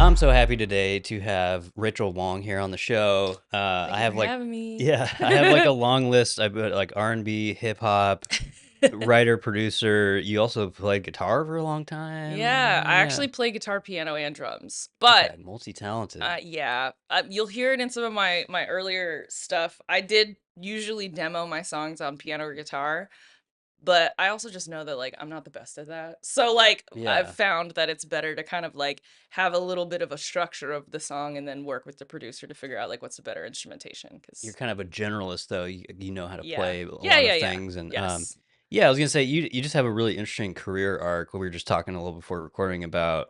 I'm so happy today to have Rachel Wong here on the show. Thank I you for have like, having me. yeah, I have like a long list. I put like R&B, hip hop, writer, producer. You also played guitar for a long Yeah, time. I Yeah. actually play guitar, piano, and drums. Okay, But multi-talented. yeah, you'll hear it in some of my earlier stuff. I did usually demo my songs on piano or guitar, but I also just know that like I'm not the best at that. So like I've Yeah. found that it's better to kind of like have a little bit of a structure of the song and then work with the producer to figure out like what's the better instrumentation. You're Because kind of a generalist though. You know how to yeah, play a yeah, lot yeah, of yeah, things and yes, yeah, I was gonna say you just have a really interesting career arc. We were just talking a little before recording about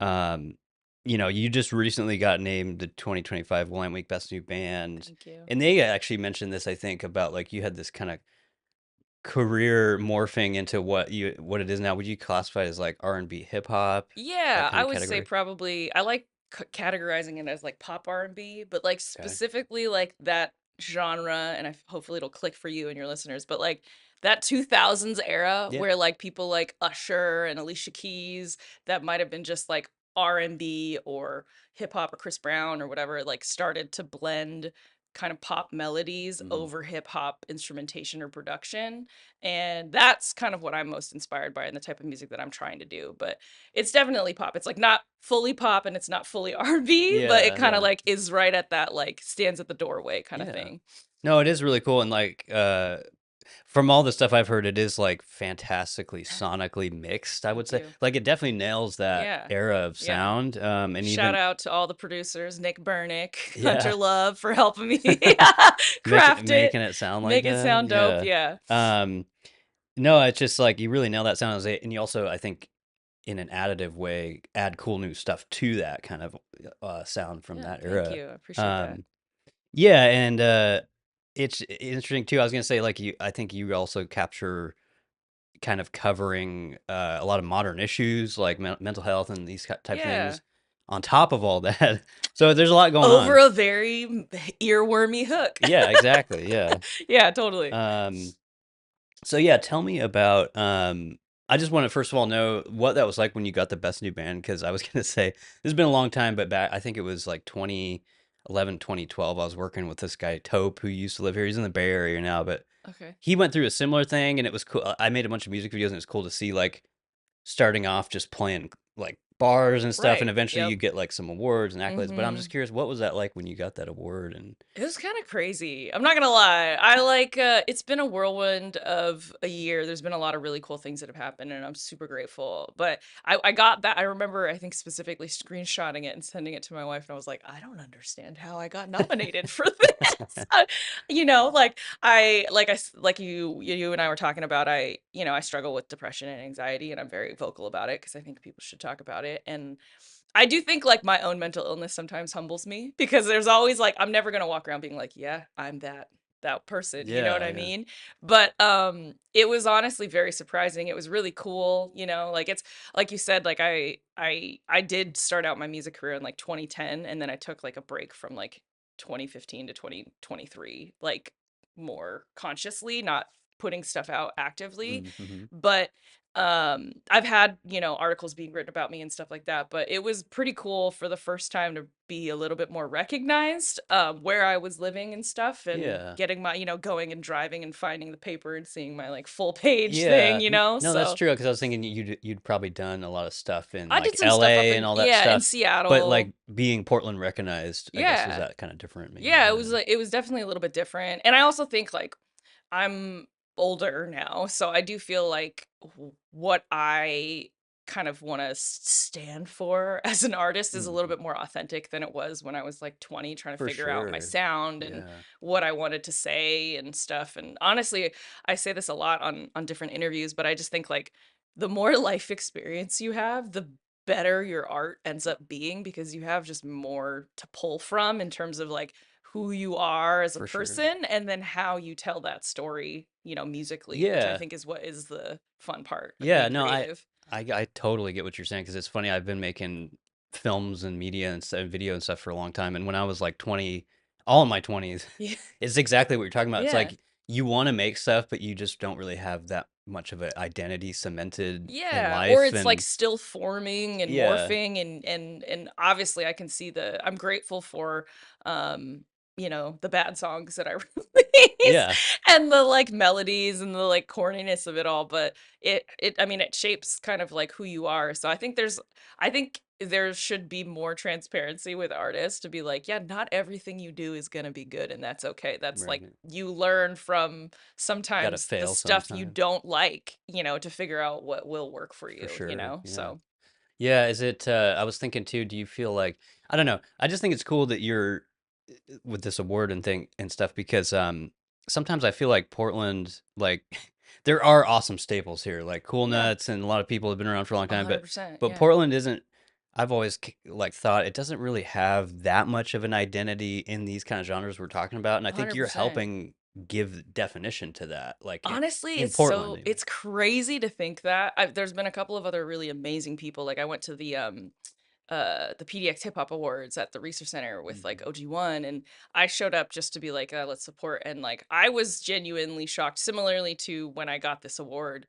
Um, you just recently got named the 2025 Willamette Week Best New Band, thank you. and they actually mentioned this, I think, about like you had this kind of career morphing into what it is now. Would you classify it as like R&B, hip hop, that Yeah, kind I of would say category? probably I like categorizing it as like pop R&B, but like Okay. specifically like that genre, and hopefully it'll click for you and your listeners, but like that 2000s era Yeah. where like people like Usher and Alicia Keys that might have been just like R&B or hip hop or Chris Brown or whatever like started to blend kind of pop melodies Mhm. over hip hop instrumentation or production, and that's kind of what I'm most inspired by and the type of music that I'm trying to do. But it's definitely pop. It's like not fully pop and it's not fully R&B, but it Yeah, kind of yeah, like is right at that like stands at the doorway kind of yeah. thing. No, it is really cool, and like from all the stuff I've heard, it is like fantastically sonically mixed, I would Thank say. you. Like it definitely nails that Yeah. era of Yeah. sound. And Shout even out to all the producers, Nick Burnick, yeah, Hunter Love for helping me craft it, making it sound like make it that. sound dope. Yeah. Yeah. Um, no, it's just like you really nail that sound, and you also, I think, in an additive way, add cool new stuff to that kind of sound from Yeah. that Thank era. you. I appreciate that. Um, yeah, and it's interesting too. I was gonna say, like I think you also capture kind of covering a lot of modern issues like mental health and these types of Yeah. things. On top of all that, so there's a lot going Over on. a very earwormy hook. Yeah, exactly. Yeah. Yeah, totally. Um, So yeah, tell me about I just want to first of all know what that was like when you got the best new band because I was gonna say this has been a long time, but back I think it was like 2011, 2012. I was working with this guy Tope who used to live here. He's in the Bay Area now, but Okay. he went through a similar thing and it was cool. I made a bunch of music videos and it's cool to see like starting off just playing like bars and stuff, and Right. eventually Yep. you get like some awards and accolades. But I'm just Mhm. curious, what was that like when you got that award? And It was kind of crazy. I'm not gonna lie. I like it's been a whirlwind of a year. There's been a lot of really cool things that have happened and I'm super grateful. But I got that. I remember I think specifically screenshotting it and sending it to my wife and I was like, I don't understand how I got nominated for this. Like like you and I were talking about, I struggle with depression and anxiety and I'm very vocal about it because I think people should talk about it. And I do think like my own mental illness sometimes humbles me because there's always like I'm never going to walk around being like, yeah, I'm that person, you know what yeah, I yeah, mean? But it was honestly very surprising. It was really cool, like it's like you said, like I did start out my music career in like 2010 and then I took like a break from like 2015 to 2023, like more consciously, not putting stuff out actively. mm-hmm. But I've had articles being written about me and stuff like that, but it was pretty cool for the first time to be a little bit more recognized, where I was living and stuff, and Yeah. getting my going and driving and finding the paper and seeing my like full page thing, Yeah, no, that's so true. Because I was thinking you'd probably done a lot of stuff in I did like some stuff up LA and in all that yeah in stuff, but Seattle. like being Portland recognized, I guess was Yeah. that kind of different maybe. Yeah, it Yeah. was like it was definitely a little bit different. And I also think like I'm older now, so I do feel like what I kind of want to stand for as an artist is a little Mhm. bit more authentic than it was when I was like 20 trying to For figure out my sure. sound and Yeah. what I wanted to say and stuff. And honestly, I say this a lot on different interviews, but I just think like the more life experience you have, the better your art ends up being because you have just more to pull from in terms of like who you are as a For sure. person and then how you tell that story, musically, which I Yeah. think is what is the fun part of Yeah, being no, creative. I totally get what you're saying because it's funny. I've been making films and media and video and stuff for a long time, and when I was like 20, all in my 20s, Yeah. it's exactly what you're talking about. It's Yeah. like you want to make stuff, but you just don't really have that much of an identity cemented in Yeah, or life. it's like And still forming and yeah, morphing and obviously I can see I'm grateful for the bad songs that I release yeah, and the like melodies and the like corniness of it all, but it I mean it shapes kind of like who you are. So I think there should be more transparency with artists to be like, yeah, not everything you do is going to be good and that's okay. That's like right. you learn from Got to sometimes the fail stuff you sometime don't like, to figure out what will work for for you, sure. Yeah. So Yeah, is it I was thinking too, do you feel like I don't know. I just think it's cool that you're with this award and thing and stuff because sometimes I feel like Portland like there are awesome staples here, like Cool yeah, Nuts and a lot of people have been around for a long time, but 100%. but Yeah, Portland isn't I've always like thought it doesn't really have that much of an identity in these kind of genres we're talking about, and I think you're 100%. helping give definition to that like Honestly, in Portland even. it's crazy to think that. There's been a couple of other really amazing people. Like I went to the PDX Hip Hop Awards at the Research Center with like Mhm. OG1 and I showed up just to be like let's support and like I was genuinely shocked similarly to when I got this award.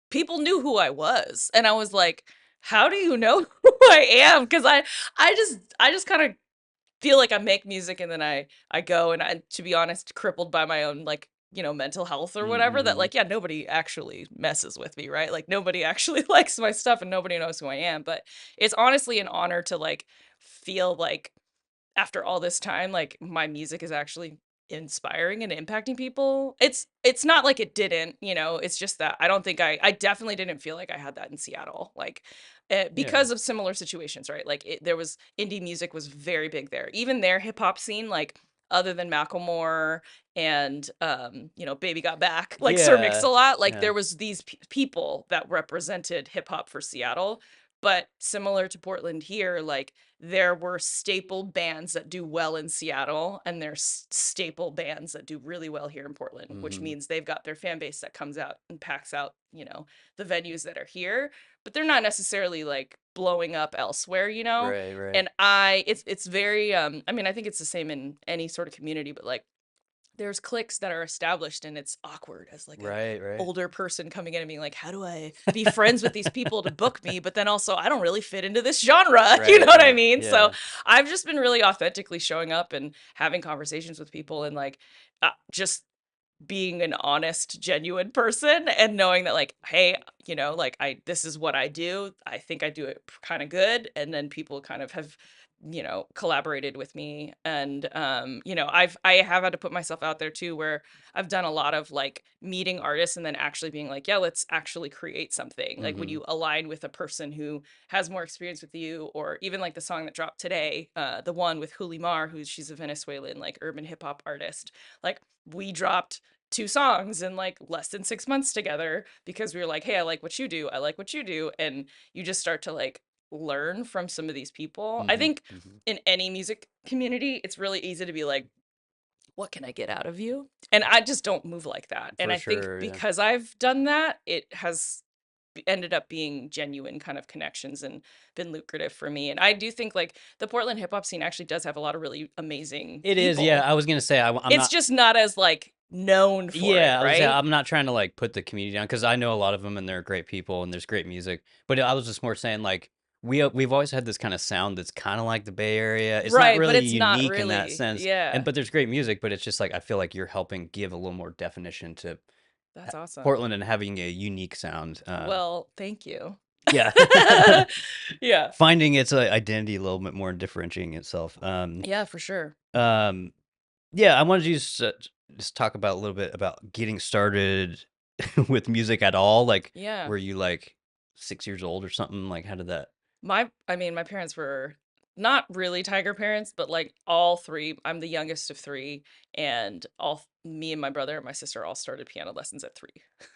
People knew who I was and I was like, how do you know who I am? Cuz I just kind of feel like I make music and then I go and I, to be honest, crippled by my own like mental health or whatever, that Mhm. like yeah, nobody actually messes with me, right? Like nobody actually likes my stuff and nobody knows who I am, but it's honestly an honor to like feel like after all this time, like my music is actually inspiring and impacting people. It's not like it didn't, it's just that I don't think I definitely didn't feel like I had that in Seattle. Like Yeah. because of similar situations, right? Like there was indie music was very big there. Even their hip hop scene, like other than Macklemore and Baby Got Back, like Sir Yeah. Mix-a-Lot, like Yeah. there was these people that represented hip hop for Seattle. But similar to Portland here, like there were staple bands that do well in Seattle and there's staple bands that do really well here in Portland, which Mhm. means they've got their fan base that comes out and packs out, the venues that are here, but they're not necessarily like blowing up elsewhere, Right, right. And it's very I mean, I think it's the same in any sort of community, but like there's cliques that are established and it's awkward as like a Right, right. older person coming in and being like, how do I be friends with these people to book me, but then also I don't really fit into this genre, you know Right, what I right. mean? So Yeah. I've just been really authentically showing up and having conversations with people and like just being an honest, genuine person and knowing that like, hey, like this is what I do. I think I do it kind of good. And then people kind of have, collaborated with me. And I have had to put myself out there too, where I've done a lot of like meeting artists and then actually being like, yeah, let's actually create something. Like when Mhm. you align with a person who has more experience with you, or even like the song that dropped today, the one with Huli Mar, she's a Venezuelan like urban hip hop artist. Like we dropped two songs in like less than 6 months together because we were like, hey, I like what you do. I like what you do. And you just start to like learn from some of these people. I Mhm. think Mhm. in any music community, it's really easy to be like, what can I get out of you? And I just don't move like that. And For I think sure, yeah. because I've done that, it has ended up being genuine kind of connections and been lucrative for me. And I do think like the Portland hip hop scene actually does have a lot of really amazing It is, yeah. people. I was gonna say I'm It's not. just not as like known for it, Yeah, I was gonna say right? I'm not trying to like put the community down because I know a lot of them and they're great people and there's great music. But I was just more saying like we've always had this kind of sound that's kind of like the Bay Area. It's not Right, but really it's not unique in that really. sense, and Yeah. but there's great music. But it's just like I feel like you're helping give a little more definition to That's awesome. Portland and having a unique sound. Well, thank you. Yeah. Yeah. Finding its identity a little bit more and differentiating itself. Yeah, for sure. Um, yeah, I wanted you to just talk about a little bit about getting started with music at all. Like, Yeah. were you like 6 years old or something? Like, how did that? I mean, my parents were not really tiger parents, but like all three. I'm the youngest of three, and me and my brother and my sister all started piano lessons at 3.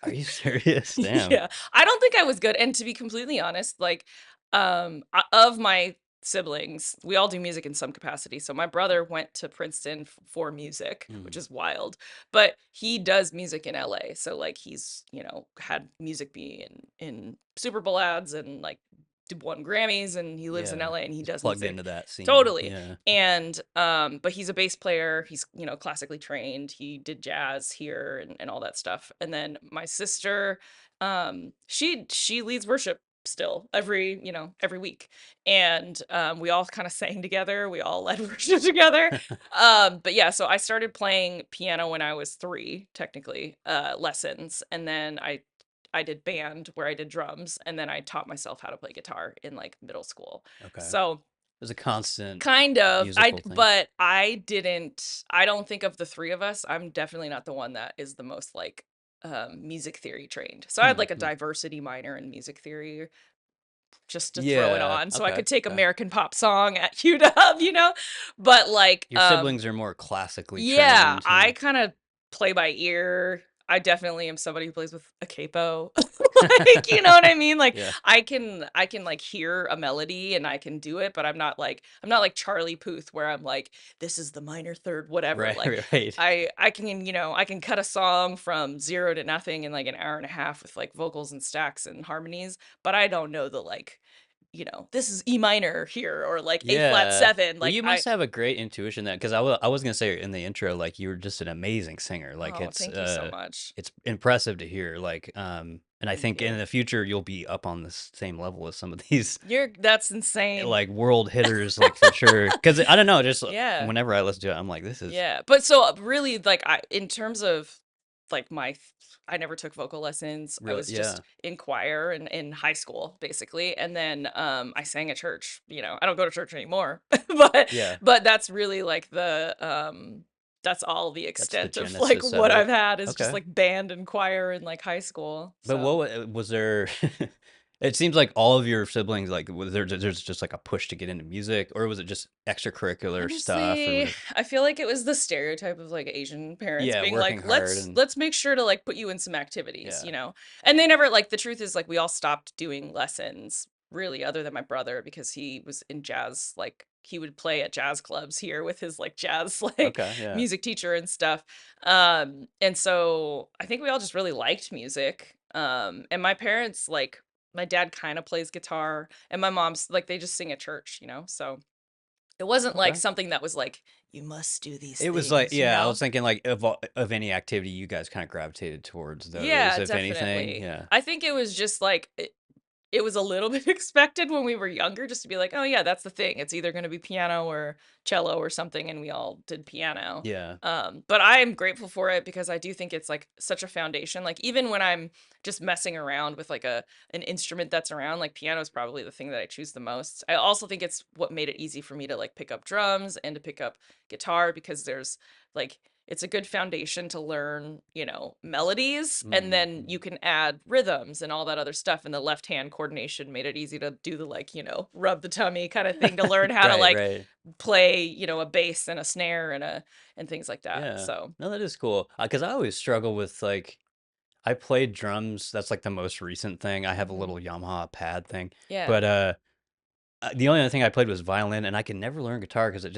Are you serious? Damn. Yeah. I don't think I was good, and to be completely honest, like, of my siblings, we all do music in some capacity. So my brother went to Princeton for music, which Mhm. is wild, but he does music in LA. So like he's, had music be in Super Bowl ads and like won Grammys, and he lives in Yeah. LA, and he He's does plugged music. into that scene. Totally. Yeah. And but he's a bass player. He's, classically trained. He did jazz here and all that stuff. And then my sister, she leads worship still every week. And we all kind of sang together. We all led worship together. But yeah, so I started playing piano when I was 3, technically, lessons, and then I did band where I did drums, and then I taught myself how to play guitar in like middle school. Okay. So There's a constant kind of musical thing. but I don't think of the 3 of us, I'm definitely not the one that is the most like music theory trained. So I had like a Hmm. diversity minor in music theory just to throw it Yeah. on so I Okay. could take Okay. American pop song at UW. But like Your siblings are more classically yeah, trained. I Yeah. kind of play by ear. I definitely am somebody who plays with a capo. Like, you know what I mean? Like Yeah. I can like hear a melody and I can do it, but I'm not like Charlie Puth where I'm like, this is the minor third, whatever. Right. Like Right. I can cut a song from 0 to nothing in like an hour and a half with like vocals and stacks and harmonies, but I don't know the like, this is E minor here or like A flat Yeah. 7. Well, Like you must have a great intuition then, because I was gonna say in the intro, like you were just an amazing singer. Like oh, thank you so much. it's impressive to hear. Like and I Thank think in you. the future you'll be up on the same level as some of these That's insane. like world hitters, like for sure. Because I don't know, just Yeah. whenever I listen to it, I'm like, this is Yeah. But so really like in terms of like I never took vocal lessons. I really, was yeah, just in choir and in high school basically. And then I sang at church, I don't go to church anymore. but yeah. but that's really like that's all the That's the extent of like genesis of what I've it. had is just Okay. like band and choir in like high school. But So was there? It seems like all of your siblings, like, was there's just like a push to get into music, or was it just extracurricular stuff, or honestly, was it? I feel like it was the stereotype of like Asian parents Yeah, being like, working hard let's and let's make sure to like put you in some activities, yeah. And they never like the truth is like we all stopped doing lessons really other than my brother because he was in jazz, like he would play at jazz clubs here with his like jazz like Okay, yeah. music teacher and stuff. And so I think we all just really liked music. And my parents like my dad kind of plays guitar and my mom's like they just sing at church, so it wasn't like Okay. something that was like, "You must do these It was like, things," you yeah, I know? was thinking like of any activity, you guys kind of gravitated towards those, Yeah, if anything. definitely. Yeah. I think it was just like it was a little bit expected when we were younger just to be like, "Oh, yeah, that's the thing. It's either gonna be piano or cello or something," and we all did piano. Yeah. But I am grateful for it because I do think it's, like, such a foundation. Like, even when I'm just messing around with, like, an instrument that's around, like, piano is probably the thing that I choose the most. I also think it's what made it easy for me to, like, pick up drums and to pick up guitar because there's, like it's a good foundation to learn, melodies, and then Hmm. you can add rhythms and all that other stuff. And the left hand coordination made it easy to do the like, rub the tummy kind of thing to learn how to Right. like Right. play, a bass and a snare and things like that. Yeah. So No, that is cool. Because I always struggle with like I played drums. That's like the most recent thing. I have a mhm. little Yamaha pad thing, Yeah, but the only other thing I played was violin, and I could never learn guitar because the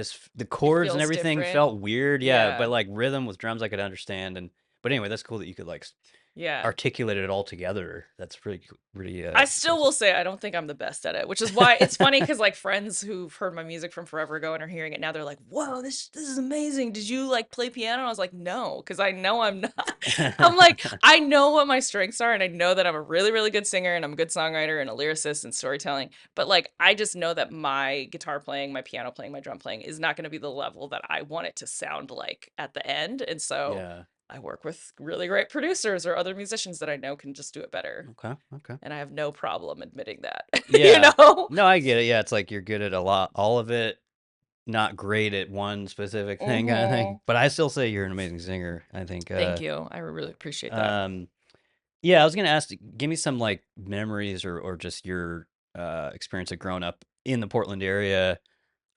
it chords and feels everything different. felt weird. Yeah, Yeah, but like rhythm with drums, I could understand. And but anyway, that's cool that you could like yeah. articulate it all together. That's really I still impressive. will say I don't think I'm the best at it, which is why it's funny because like friends who've heard my music from forever ago and are hearing it now, they're like, "Whoa, this is amazing. Did you like play piano?" I was like, "No," because I know I'm not. I'm like, I know what my strengths are, and I know that I'm a really, really good singer, and I'm a good songwriter, and a lyricist, and storytelling. But like, I just know that my guitar playing, my piano playing, my drum playing is not going to be the level that I want it to sound like at the end, and so Yeah. I work with really great producers or other musicians that I know can just do it better. Okay. Okay. And I have no problem admitting that, you Yeah. know? No, I get it. Yeah, it's like you're good at a lot, all of it, not great at one specific thing, kind of thing. Mhm. But I still say you're an amazing singer. I think. Thank you. I really appreciate that. Um. Yeah, I was gonna ask, give me some like memories or just your experience of growing up in the Portland area.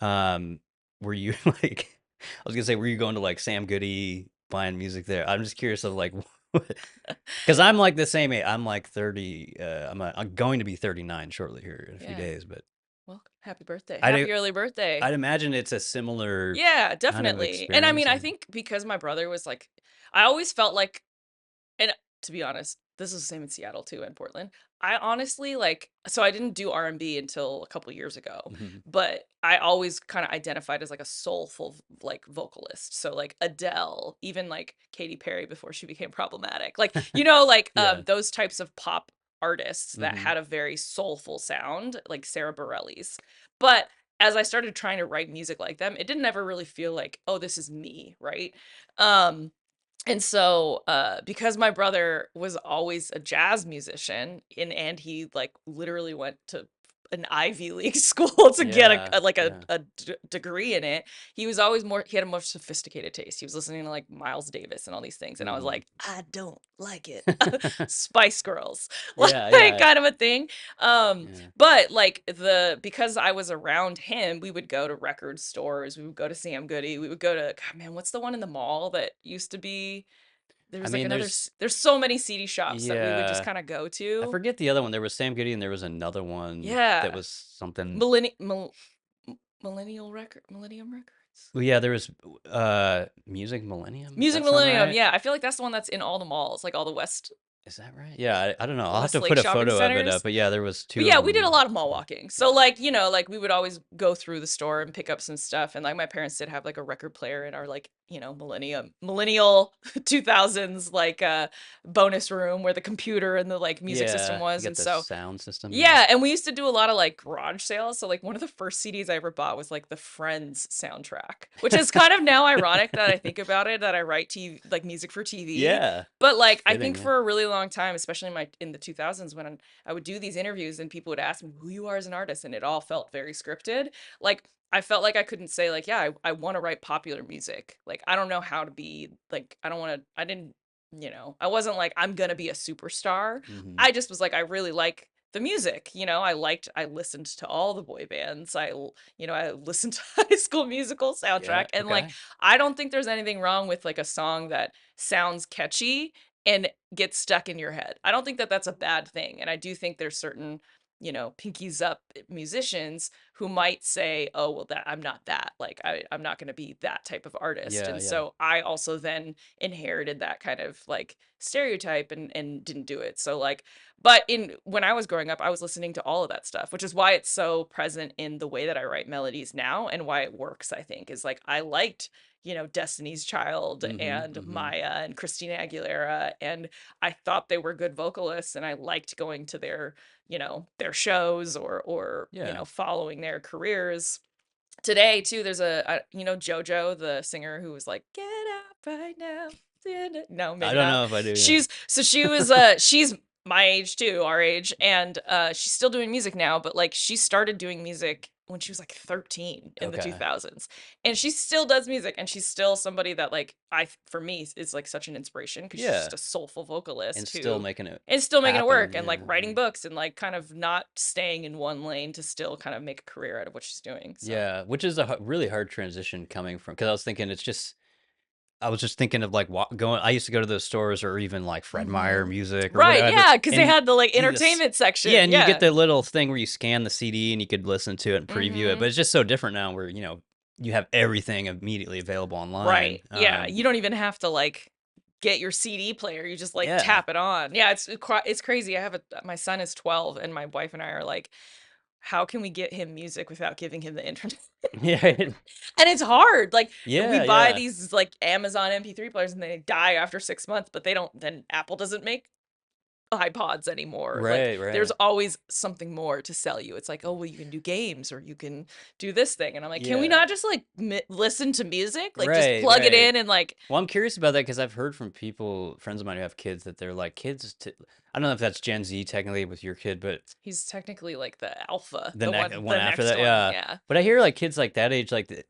Um, were you like, I was gonna say, were you going to like Sam Goody buying music there? I'm just curious of like, because I'm like the same age. I'm like 30. I'm going to be 39 shortly here in a few Yeah. days, but Well, happy birthday. I do. Happy early birthday. I'd imagine it's a similar Yeah, kind of definitely. And I experience. mean, I Yeah. think because my brother was like I always felt like and to be honest, this is the same in Seattle too and Portland. I honestly like so I didn't do R&B until a couple years ago, Mhm. but I always kind of identified as like a soulful like vocalist. So like Adele, even like Katy Perry before she became problematic. Like, like Yeah. those types of pop artists that Mhm. had a very soulful sound, like Sarah Bareilles. But as I started trying to write music like them, it didn't ever really feel like, oh, this is me, right? Um and so, because my brother was always a jazz musician and he like literally went to an Ivy League school to get Yeah, yeah. a degree in it, he had a more sophisticated taste. He was listening to like Miles Davis and all these things. And I was Mhm. like, I don't like it. Spice Girls, Yeah, like yeah, kind of a thing. Um, yeah. but like because I was around him, we would go to record stores, we would go to Sam Goody, we would go to, God, man, what's the one in the mall that used to be? There I was like mean, another. there's There's so many CD shops that we would just yeah. kind of go I to. forget the other one. There was Sam Goody and there was another one that Yeah, was something. Millennium Millennium Records. Well, yeah, there was Music Millennium. Does Music that sound Millennium. right? Yeah, I feel like that's the one that's in all the malls, like all Is that right? Yeah, I don't know. the I'll have to put Westlake a shopping photo of it up. centers. But yeah, there was But two of yeah, we did a them. lot of mall walking. So like, like we would always go through the store and pick up some stuff. And like my parents did have like a record player in our like, millennial 2000s like bonus room where the computer and the like music system Yeah, you was. got And the so sound system. Yeah. yeah, and we used to do a lot of like garage sales. So like one of the first CDs I ever bought was like the Friends soundtrack, which is kind of now ironic that I think about it, that I write TV like music for TV. Yeah, But like I fitting. think Yeah. for a really long time, especially in the 2000s when I would do these interviews and people would ask me who you are as an artist, and it all felt very scripted. Like I felt like I couldn't say like, yeah, I want to write popular music. Like I don't know how to be like I don't want to I didn't, I wasn't like I'm going to be a superstar. Hmm. I just was like I really like the music, I listened to all the boy bands. I listened to High School Musical Yeah. soundtrack, and like Okay. I don't think there's anything wrong with like a song that sounds catchy and gets stuck in your head. I don't think that that's a bad thing. And I do think there's certain, pinkies up musicians who might say, "Oh, well that I'm not that. Like I'm not going to be that type of artist." Yeah. And Yeah. so I also then inherited that kind of like stereotype and didn't do it. So like but in when I was growing up, I was listening to all of that stuff, which is why it's so present in the way that I write melodies now and why it works, I think, is like I liked, Destiny's Child Hmm. and Hmm. Maya and Christina Aguilera, and I thought they were good vocalists and I liked going to their shows or, Yeah. following their careers. Today too, there's JoJo, the singer who was like, "Get up right now." No, I maybe don't not. know if I do. Yeah. She's my age too, our age, and she's still doing music now, but like she started doing music when she was like 13 in the Okay. 2000s. And she still does music, and she's still somebody that like for me is like such an inspiration because she's Yeah. just a soulful And vocalist still who making it is still making it happen. work and Yeah. like writing Yeah. books and like kind of not staying in one lane to still kind of make a career out of what she's doing. So, Yeah, which is a really hard transition coming from because I was just thinking of like going. I used to go to those stores or even like Fred Meyer mhm. music or Right, whatever, yeah, because they and had the like you just entertainment yeah, section. and you get Yeah. the little thing where you scan the CD and you could listen to it and preview it. But Mhm. it's just so different now, where you have everything immediately available Right. online. Yeah, you don't even have to like get your CD player. You just like Yeah, tap it on. Yeah, it's crazy. My son is 12 and my wife and I are like, how can we get him music without giving him the internet? yeah, And it's hard. Like we yeah, buy yeah. these like Amazon MP3 players and they die after 6 months, but they don't then Apple doesn't make iPods anymore. Like Right, there's right. always something more to sell you. It's like, "Oh, well you can do games or you can do this thing." And I'm like, "Can we Yeah, not just like listen to music? Like just right, plug it right. in and like Well, I'm curious about that because I've heard from friends of mine who have kids, that they're like I don't know if that's Gen Z technically with your kid, but he's technically like the alpha, the next one the after next that, one." yeah. Yeah. But I hear like kids like that age, like the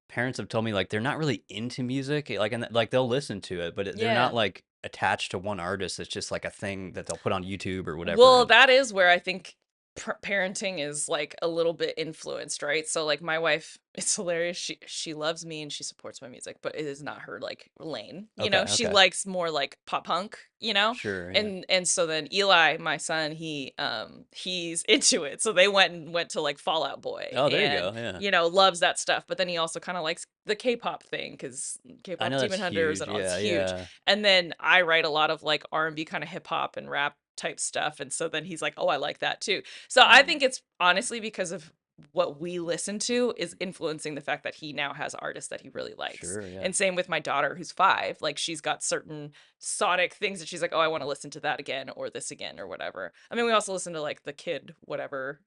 parents have told me like they're not really into music, like and like they'll listen to it, but they're not Yeah. like attached to one artist. It's just like a thing that they'll put on YouTube or whatever. Well, And that is where I think parenting is like a little bit influenced, right? So like my wife, it's hilarious. She loves me and she supports my music, but it is not her like lane. You Okay, know, she okay. likes more like pop punk, you know? Sure, yeah. And so then Eli, my son, he's into it. So they went to like Fallout Boy Oh, there you and go, yeah. loves that stuff. But then he also kind of likes the K-pop thing because I K-pop know that's Demon Hunters huge, and all it's yeah, huge. yeah. And then I write a lot of like R&B kind of hip hop and rap type stuff. And so then he's like, "Oh, I like that too." So I think it's honestly because of what we listen to is influencing the fact that he now has artists that he really likes. Sure, yeah. And same with my daughter who's 5. Like she's got certain sonic things that she's like, "Oh, I want to listen to that again or this again or whatever." I mean, we also listen to like the kid whatever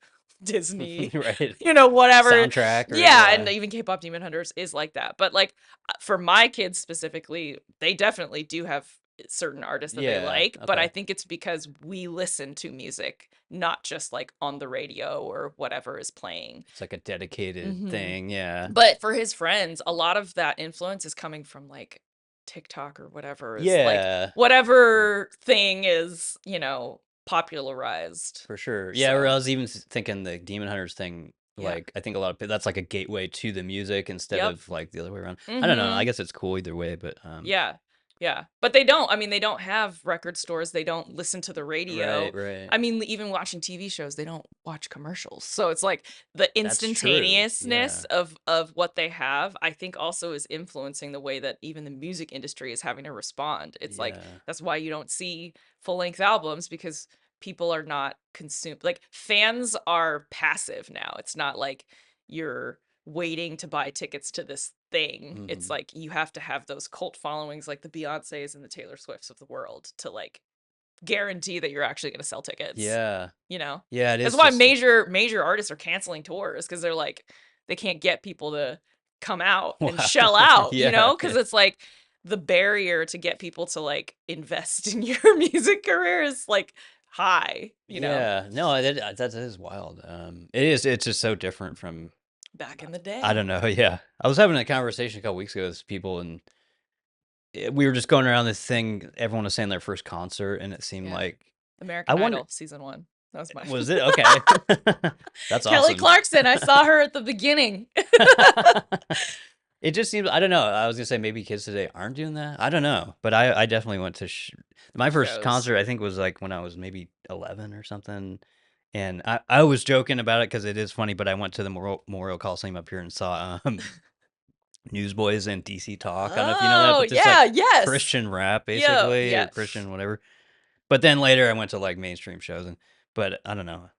Disney, Right. whatever. Soundtrack or Yeah, and yeah. even K-pop Demon Hunters is like that. But like for my kids specifically, they definitely do have certain artists that they Yeah, like, but I okay. think it's because we listen to music, not just like on the radio or whatever is playing. It's like a dedicated Hmm. thing, yeah. But for his friends, a lot of that influence is coming from like TikTok or whatever is like Yeah, whatever thing is, popularized. for sure. Yeah, or I So, was even thinking the Demon Hunters thing, yeah. like, I think a lot of that's like a gateway to the music instead Yep. of, like, the other way around. I don't know, I Mhm. guess it's cool either way, but, Yeah. Yeah. But they don't. I mean, they don't have record stores. They don't listen to the right, radio. right. I mean, even watching TV shows, they don't watch commercials. So it's like the That's true, instantaneousness yeah. of what they have, I think also is influencing the way that even the music industry is having to respond. It's like Yeah. that's why you don't see full-length albums because people are not consumed. Like fans are passive now. It's not like you're waiting to buy tickets to this thing. It's Mhm. like you have to have those cult followings like the Beyoncés and the Taylor Swifts of the world to like guarantee that you're actually going to sell tickets, Yeah. you know? Yeah, it That's is why just major artists are canceling tours because they're like they can't get people to come out and wow. shell out, Yeah, because yeah. it's like the barrier to get people to like invest in your music career is like high. Yeah, no, that is wild, it is, it's just so different from Back in the I day. don't know, yeah. I was having a conversation a couple weeks ago with people, and we were just going around this thing, everyone was saying their first concert, and it seemed Yeah. like I American wonder Idol season 1. That was my was it? Okay. That's Kelly awesome. Clarkson, I saw her at the beginning. It just seems I don't know, I was gonna say maybe kids today aren't doing that, I don't know, but I definitely went to my first Shows. concert, I think, was, like, when I was maybe 11 or something, and I was joking about it because it is funny, but I went to the Memorial Coliseum up here and saw, Newsboys and DC Talk, I don't know if you know that, Oh, but it's, yeah, like, yes. Christian rap, Yo, basically, yeah. or Christian whatever, but then later I went to, like, mainstream shows, but I don't know,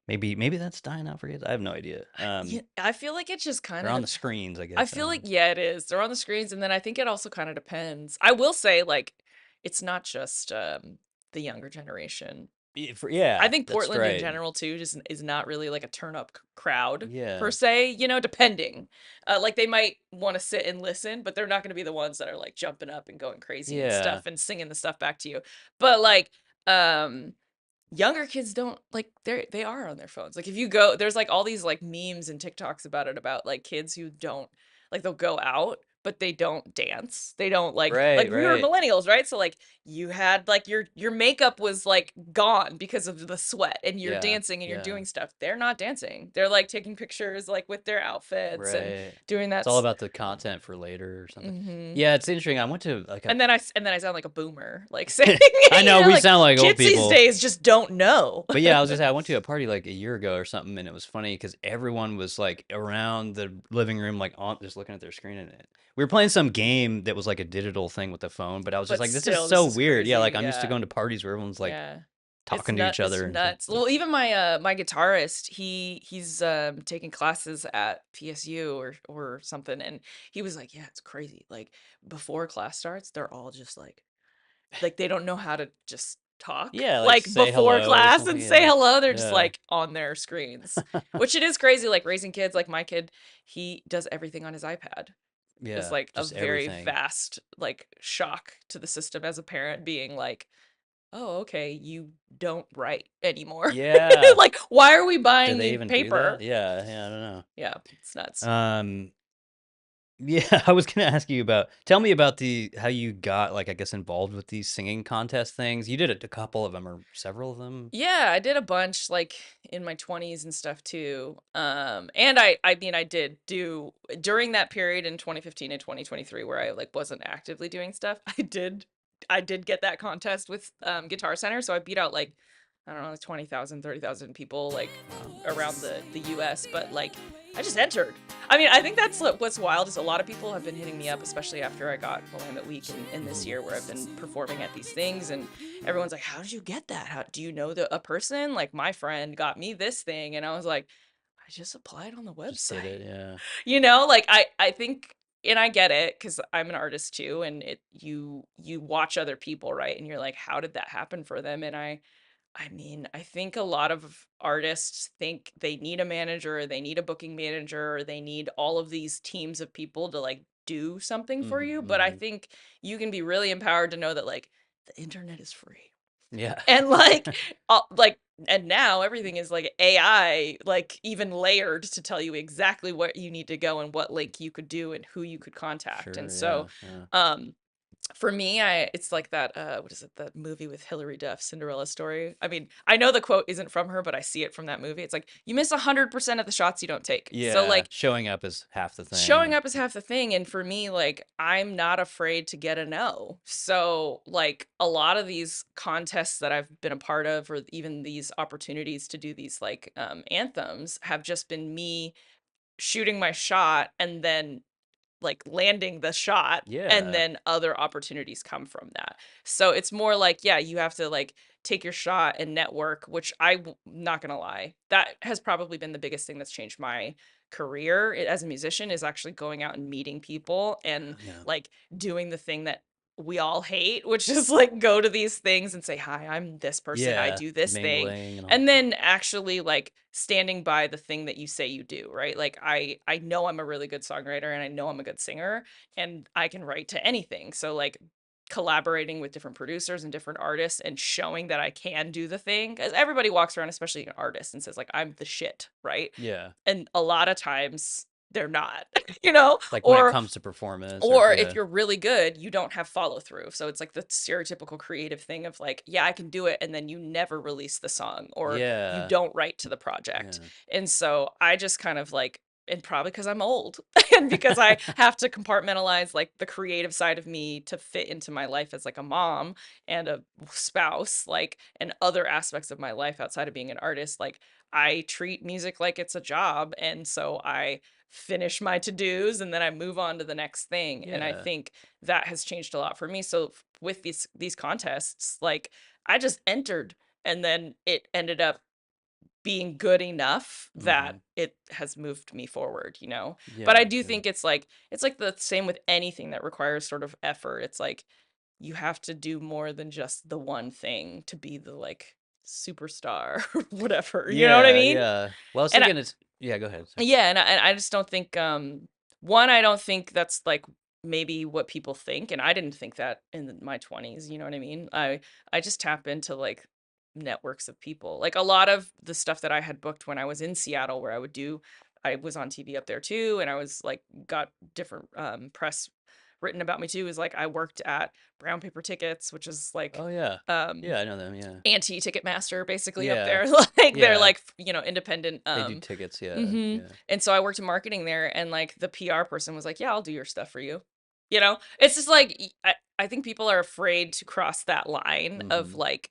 maybe that's dying out for kids, I have no idea, Yeah, I feel like it just kind they're of on the screens, I I guess, I feel don't like know. yeah, it is. They're on the screens and then I think it also kind of depends. I will say like it's not just the younger generation. I Yeah, think that's Portland in right. general too just is not really like a turn up crowd per Yeah. se, depending. Like they might want to sit and listen, but they're not going to be the ones that are like jumping up and going crazy and Yeah. stuff and singing the stuff back to you. But like um younger kids don't like they are on their phones. Like if you go there's like all these like memes and TikToks about it about like kids who don't like they'll go out but they don't dance. They don't like Right, we were right. millennials, right? So like you had like your makeup was like gone because of the sweat and you're Yeah, dancing and you're yeah. doing stuff. They're not dancing. They're like taking pictures like with their outfits and Right. doing It's all about the content for later or something. mhm. Yeah, it's interesting. I went to like a And then I sound like a boomer, like saying, I know we like sound like old kids these people. days just don't know. But yeah, I was just I went to a party like a year ago or something, and it was funny because everyone was like around the living room, like on just looking at their screen, and we were playing some game that was like a digital thing with the phone. But I was just But like, this is still, so this is weird. Yeah, like crazy, I'm used to yeah. going to parties where everyone's like Yeah. talking to each It's other and stuff. nuts. Well, even my guitarist, he's taking classes at PSU or something, and he was like, "Yeah, it's crazy. Like before class starts, they're all just like they don't know how to just talk Yeah, like like say before hello or class something. and say Yeah, hello. They're just yeah. like on their screens, which it is crazy. Like raising kids, like my kid, he does everything on his iPad. Is Yeah, like a just very everything. vast like shock to the system as a parent being like, "Oh, okay, you don't write anymore." Yeah. Like, why are we Do buying they the even do that? paper? Yeah, yeah, I don't know. Yeah, it's nuts. Um, Yeah, I was gonna ask you about tell me about the how you got, like, I guess, involved with these singing contest things. You did a couple of them or several of them? Yeah, I did a bunch like in my 20s and stuff too. And I mean I did do during that period in 2015 and 2023 where I like wasn't actively doing stuff. I did get that contest with Guitar Center, so I beat out like I don't know, like 20,000, 30,000 people like Wow. around the US, but like I just entered. I mean, I think that's what's wild is a lot of people have been hitting me up, especially after I got Willamette Week in this Mhm. year where I've been performing at these things, and everyone's like, "How did you get that? How do you know a person? Like my friend got me this thing." And I was like, "I just applied on the Just did website." it, yeah. Like I think and I get it cuz I'm an artist too, and you watch other people, right? And you're like, "How did that happen for them?" And I mean, I think a lot of artists think they need a manager, or they need a booking manager, or they need all of these teams of people to like do something for Mhm, you, but I mhm. think you can be really empowered to know that like the internet is free. Yeah. And like and now everything is like AI, like even layered to tell you exactly what you need to go and what link you could do and who you could contact. And Sure, so yeah, yeah. um for me, I it's like that, what is it? The movie with Hilary Duff, Cinderella Story. I mean, I know the quote isn't from her, but I see it from that movie. It's like, "You miss 100% of the shots you don't take." So, Yeah, like, showing up is half the showing thing. up is half the thing, and for me, like, I'm not afraid to get a no. So, like, a lot of these contests that I've been a part of or even these opportunities to do these, like, anthems have just been me shooting my shot and then like landing the shot and Yeah, then other opportunities come from that. So it's more like, yeah, you have to like take your shot and network, which not gonna lie, that has probably been the biggest thing that's changed my career as a musician is actually going out and meeting people and yeah. like doing the thing that we all hate, which is like go to these things and say, "Hi, I'm this person. I Yeah, do this thing." mingling and all And that. then actually like standing by the thing that you say you do, right? Like I know I'm a really good songwriter and I know I'm a good singer and I can write to anything. So like collaborating with different producers and different artists and showing that I can do the thing cuz everybody walks around, especially an artist, and says like I'm the shit, right? Yeah. And a lot of times they're not, you know? Like, when it Or comes to performance or or if yeah. you're really good, you don't have follow through. So it's like the stereotypical creative thing of like, yeah, I can do it. And then you never release the song or you Yeah, don't write to the project. yeah. And so I just kind of like, and probably because I'm old and because I have to compartmentalize like the creative side of me to fit into my life as like a mom and a spouse, like, and other aspects of my life outside of being an artist. Like, I treat music like it's a job. And so I finish my to-dos and then I move on to the next thing. And I Yeah. think that has changed a lot for me. So with these contests, like I just entered and then it ended up being good enough that Mhm. it has moved me forward, you know? But I Yeah, do yeah. think it's like the same with anything that requires sort of effort. It's like you have to do more than just the one thing to be the like superstar or whatever. You know what I Yeah, mean? yeah. Well, I was And thinking it's yeah, go ahead, sorry. yeah, and I just don't think, one, I don't think that's, like, maybe what people think, and I didn't think that in my 20s, you know what I mean? I just tap into, like, networks of people. Like, a lot of the stuff that I had booked when I was in Seattle where I was on TV up there too, and I was, like, got different, press written about me too, is, like, I worked at Brown Paper Tickets, which is, like, Oh, yeah. um Yeah, I know them, yeah. anti-Ticketmaster basically up Yeah. there. Like, they're, Yeah. like, independent, They do tickets, yeah, mhm, yeah. and so I worked in marketing there, and, like, the PR person was like, "Yeah, I'll do your stuff for you." You know? It's just like, I think people are afraid to cross that line of, Mhm. like,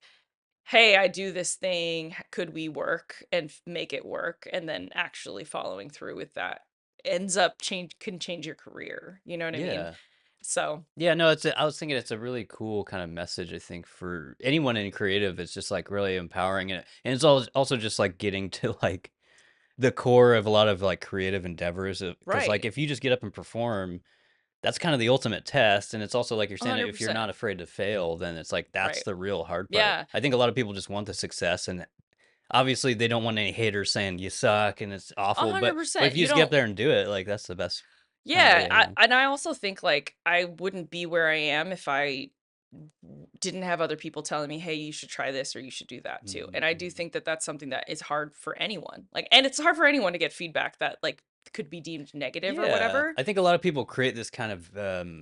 "Hey, I do this thing, could we work?" and make it work, and then actually following through with that ends up can change your career, you know what I mean? Yeah. So Yeah, no, I was thinking it's a really cool kind of message, I think, for anyone in creative. It's just, like, really empowering, and it's also just, like, getting to, like, the core of a lot of, like, creative endeavors, because like, right, if you just get up and perform, that's kind of the ultimate test, and it's also like you're saying, if you're 100%, not afraid to fail, then it's like, that's right. the real hard part. Yeah, I think a lot of people just want the success, and obviously, they don't want any haters saying, "You suck," and it's awful, but if 100%, you you just get up don't. there and do it, like, that's the best kinda Yeah, way, I think. and I also think, like, I wouldn't be where I am if I didn't have other people telling me, "Hey, you should try this or you should do that too." Mhm, And I do mhm. think that that's something that is hard for anyone. Like, and it's hard for anyone to get feedback that like could be deemed negative or Yeah, whatever. I think a lot of people create this kind of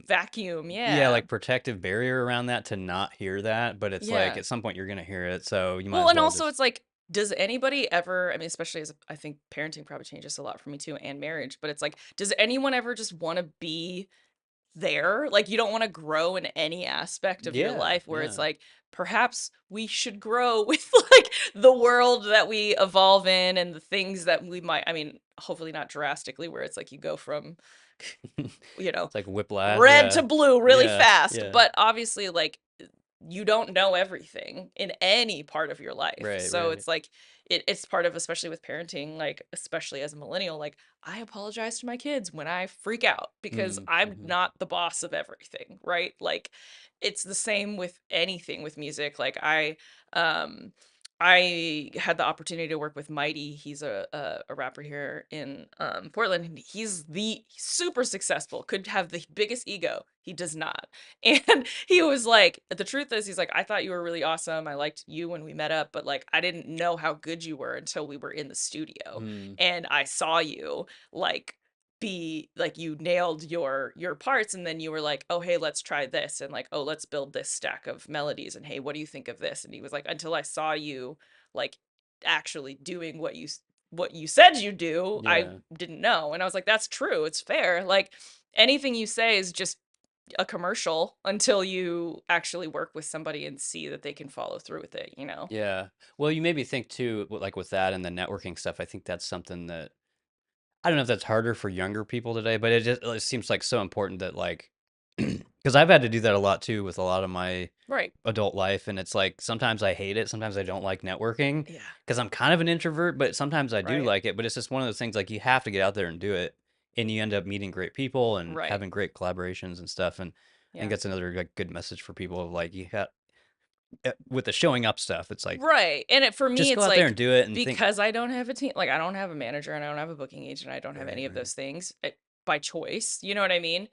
Vacuum, yeah, yeah. like protective barrier around that to not hear that, but it's like Yeah. at some point you're gonna hear it, so you might Well, as and well also just it's like, does anybody ever, I mean, especially as I think parenting probably changes a lot for me too and marriage, but it's like, does anyone ever just want to be there? Like, you don't want to grow in any aspect of your yeah, life where it's yeah. like, perhaps we should grow with like the world that we evolve in and the things that we might, I mean, hopefully not drastically where it's like you go from, you know, It's like whiplash, red to yeah. blue really Yeah, fast, yeah. but obviously like you don't know everything in any part of your life. Right, So right. it's like it's part of, especially with parenting, like especially as a millennial, like I apologize to my kids when I freak out because Mm, I'm mhm. not the boss of everything, right? Like it's the same with anything with music. Like um I had the opportunity to work with Mighty. He's a rapper here in Portland. And he's the super successful, could have the biggest ego. He does not. And he was like, the truth is, he's like, I thought you were really awesome. I liked you when we met up, but like, I didn't know how good you were until we were in the studio. Mm, And I saw you like be like you nailed your parts and then you were like, oh hey, let's try this, and like, oh, let's build this stack of melodies, and hey, what do you think of this? And he was like, until I saw you like actually doing what you said you do, I yeah. didn't know. And I was like, that's true, it's fair. Like anything you say is just a commercial until you actually work with somebody and see that they can follow through with it, you know? Yeah. Well, you made me think too, like with that and the networking stuff, I think that's something that I don't know if that's harder for younger people today, but it seems like so important that like because I've had to do that a lot too with a lot of my Right. adult life, and it's like sometimes I hate it, sometimes I don't like networking Yeah. because I'm kind of an introvert, but sometimes I do Right. like it. But it's just one of those things like you have to get out there and do it, and you end up meeting great people and Right. having great collaborations and stuff. And I think Yeah. that's another like good message for people of like you got with the showing up stuff. It's like Right. And it for me, just go it's out there and like do it and think because I don't have a team, like I don't have a manager and I don't have a booking agent, I don't have right, any of right, those things by choice. You know what I mean?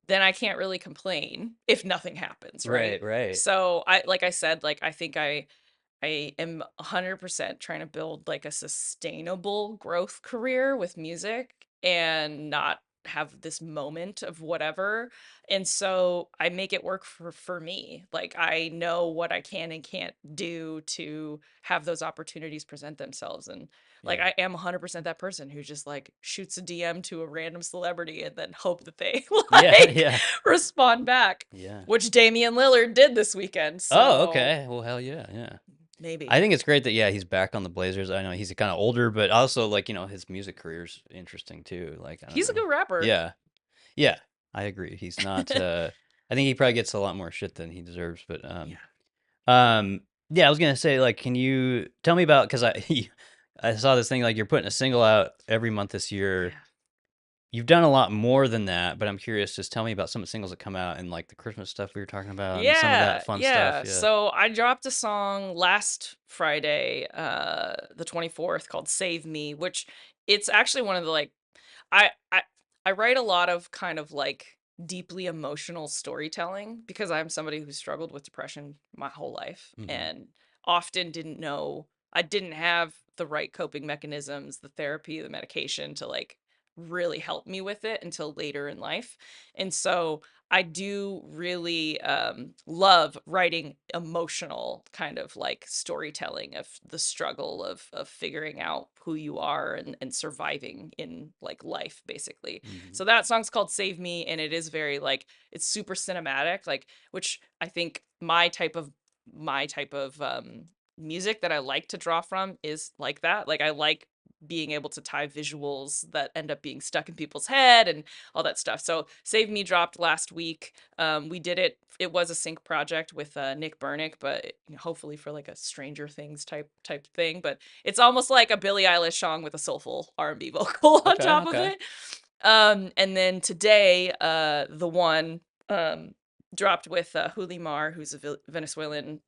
Then I can't really complain if nothing happens, right? right, right, So I, like I said, like I think I am 100% trying to build like a sustainable growth career with music and not have this moment of whatever. And so I make it work for me. Like I know what I can and can't do to have those opportunities present themselves. And like yeah, I am 100% that person who just like shoots a DM to a random celebrity and then hope that they yeah, like yeah, respond back, yeah. which Damian Lillard did this weekend. Oh, So okay. Well, hell yeah, yeah. I maybe. think it's great that yeah he's back on the Blazers. I know he's kind of older, but also like his music career's interesting too. Like I don't He's a know. good rapper. Yeah, yeah, I agree. He's not. I think he probably gets a lot more shit than he deserves. But Yeah. yeah, I was gonna say like, can you tell me about because I I saw this thing like you're putting a single out every month this year. Yeah. You've done a lot more than that, but I'm curious. Just tell me about some of the singles that come out and like the Christmas stuff we were talking about and some of that Yeah, fun stuff. yeah. Yeah. So I dropped a song last Friday, the 24th, called Save Me, which it's actually one of the like I I I write a lot of kind of like deeply emotional storytelling because I'm somebody who struggled with depression my whole life Hmm. and often didn't know, I didn't have the right coping mechanisms, the therapy, the medication to like really help me with it until later in life. And so I do really love writing emotional kind of like storytelling of the struggle of figuring out who you are and surviving in like life basically. Hmm. So that song's called Save Me, and it is very like it's super cinematic, like which I think my type of music that I like to draw from is like that. Like I like being able to tie visuals that end up being stuck in people's head and all that stuff. So Save Me dropped last week. We did it. It was a sync project with Nick Burnick, but hopefully for like a Stranger Things type thing. But it's almost like a Billie Eilish song with a soulful R&B vocal on Okay. top of Okay. it. And then today, the one dropped with Huli Mar, who's a Venezuelan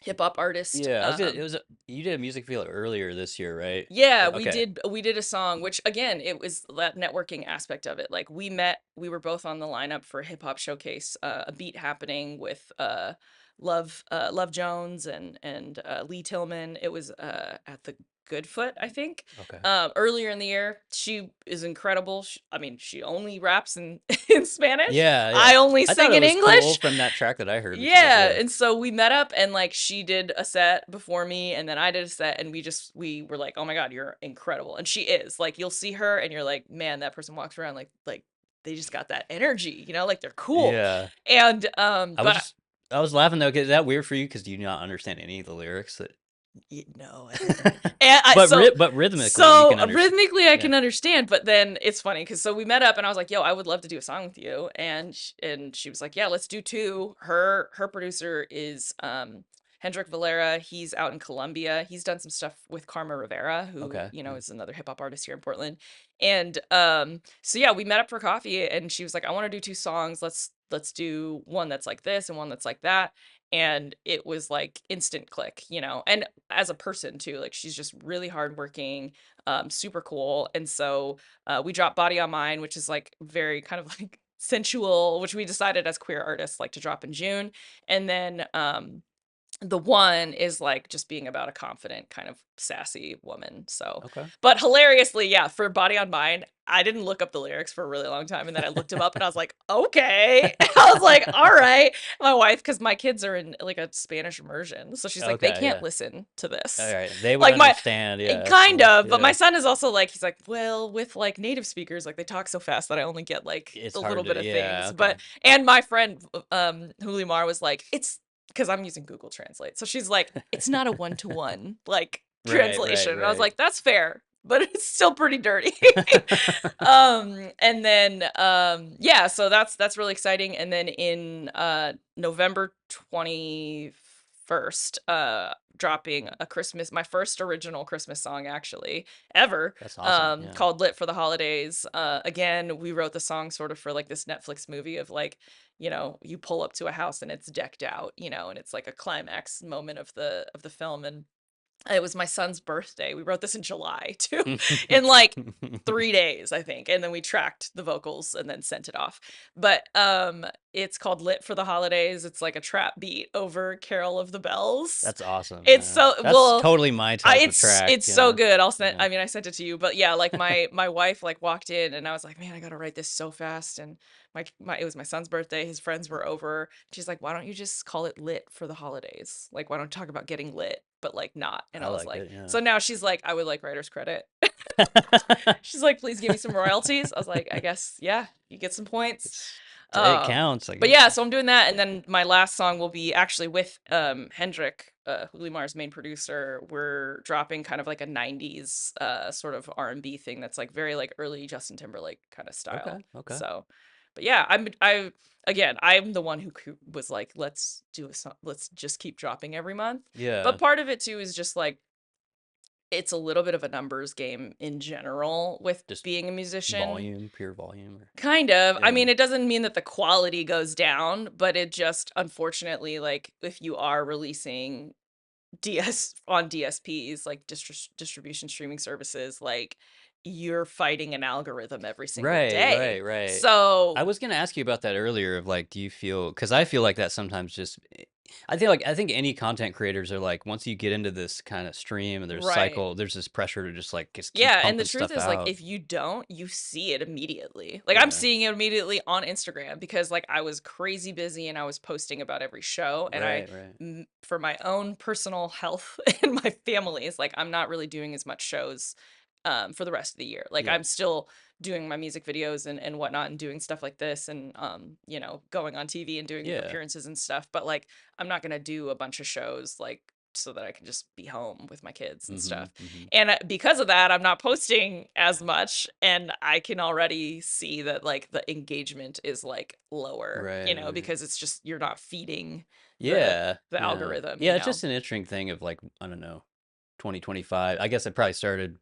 hip hop artist. Yeah, I was gonna. It was you did a music video earlier this year, right? Yeah, Yeah. we Okay. did we did a song, which again, it was that networking aspect of it. Like we met, we were both on the lineup for a hip hop showcase, a beat happening with Love Jones and Lee Tillman. It was at the Goodfoot, I think. Okay. Earlier in the year, she is incredible. I mean, she only raps in in Spanish. Yeah, yeah. I only I thought sing it in was cool English. from that track that I heard that you did. Yeah, Yeah. and so we met up and like she did a set before me and then I did a set and we were like, "Oh my God, you're incredible." And she is. Like you'll see her and you're like, "Man, that person walks around like they just got that energy, you know, like they're cool." Yeah. And I was just I was laughing though, 'cause is that weird for you? Because do you not understand any of the lyrics that no, I didn't. And I so but rhythmically you so can understand. rhythmically I Yeah. can understand, but then it's funny because so we met up and I was like, "Yo, I would love to do a song with you," and she was like, "Yeah, let's do two." Her producer is Hendrik Valera. He's out in Colombia. He's done some stuff with Karma Rivera, who Okay. Yeah. is another hip hop artist here in Portland. And so yeah, we met up for coffee, and she was like, "I want to do two songs. Let's do one that's like this and one that's like that." And it was like instant click, you know. And as a person too, like she's just really hardworking, super cool. And so we dropped Body on Mine, which is like very kind of like sensual, which we decided as queer artists like to drop in June. And then the one is like just being about a confident kind of sassy woman. So, Okay. but hilariously, yeah, for Body on Mine, I didn't look up the lyrics for a really long time. And then I looked them up and I was like, okay. I was like, all right. My wife, because my kids are in like a Spanish immersion. So she's like, they Okay, can't yeah. listen to All this. right. They would Like my, understand. Yeah, kind absolutely. of, but my Yeah. son is also like, he's like, well, with like native speakers, like they talk so fast that I only get like It's a hard little to bit of yeah, things. okay. But, and my friend, Hulimar was like, it's, because I'm using Google Translate. So she's like, it's not a one-to-one like Right, right, translation. And I was right. like, that's fair, but it's still pretty dirty. And then yeah, so that's really exciting. And then in November 21st, dropping a Christmas, my first original Christmas song actually ever, That's awesome. Yeah. called Lit for the Holidays. Again, we wrote the song sort of for like this Netflix movie of like, you know, you pull up to a house and it's decked out, you know, and it's like a climax moment of the film. And it was my son's birthday. We wrote this in July too, in like 3 days, I think. And then we tracked the vocals and then sent it off. But it's called Lit for the Holidays. It's like a trap beat over Carol of the Bells. That's awesome. It's Yeah. so That's well, totally my type of track, it's so yeah. good. I'll send Yeah. I mean, I sent it to you, but yeah, like my wife like walked in and I was like, "Man, I got to write this so fast." And my it was my son's birthday. His friends were over. She's like, "Why don't you just call it Lit for the Holidays? Like, why don't you talk about getting lit, but like not?" And I I was like like, it, yeah. so now she's like, "I would like writer's credit." She's like, "Please give me some royalties." I was like, "I guess, yeah, you get some points." It's it Um, counts, I but guess. yeah, so I'm doing that, and then my last song will be actually with Hendrik, Hulimar's main producer. We're dropping kind of like a '90s sort of R&B thing that's like very like early Justin Timberlake kind of Okay, style. okay. So, but yeah, I'm the one who was like, let's do a song, let's just keep dropping every month. Yeah. But part of it too is just like it's a little bit of a numbers game in general with Just being a musician. volume, pure volume or Kind of. I yeah. mean, it doesn't mean that the quality goes down, but it just unfortunately, like, if you are releasing DS on DSPs, like distribution streaming services, like you're fighting an algorithm every single Right, right, day. right. I So, was gonna ask you about that earlier of like, do you feel because I feel like that sometimes just I feel like I think any content creators are like once you get into this kind of stream and there's right. cycle, there's this pressure to just keep Yeah, and the pumping truth stuff is like out. if you don't, you see it immediately. Like I'm Yeah. seeing it immediately on Instagram because like I was crazy busy and I was posting about every show and Right, right. for my own personal health and my family's like I'm not really doing as much shows for the rest of the year. Like Yeah. I'm still doing my music videos and whatnot and doing stuff like this and you know, going on TV and doing Yeah. appearances and stuff, but like I'm not gonna do a bunch of shows like so that I can just be home with my kids and Mhm. stuff. Mhm. And because of that, I'm not posting as much and I can already see that like the engagement is like lower, Right, you know, right. because it's just you're not feeding Yeah. the Yeah. algorithm, you Yeah, it's know. just an interesting thing of like, I don't know, 2025. I guess it probably started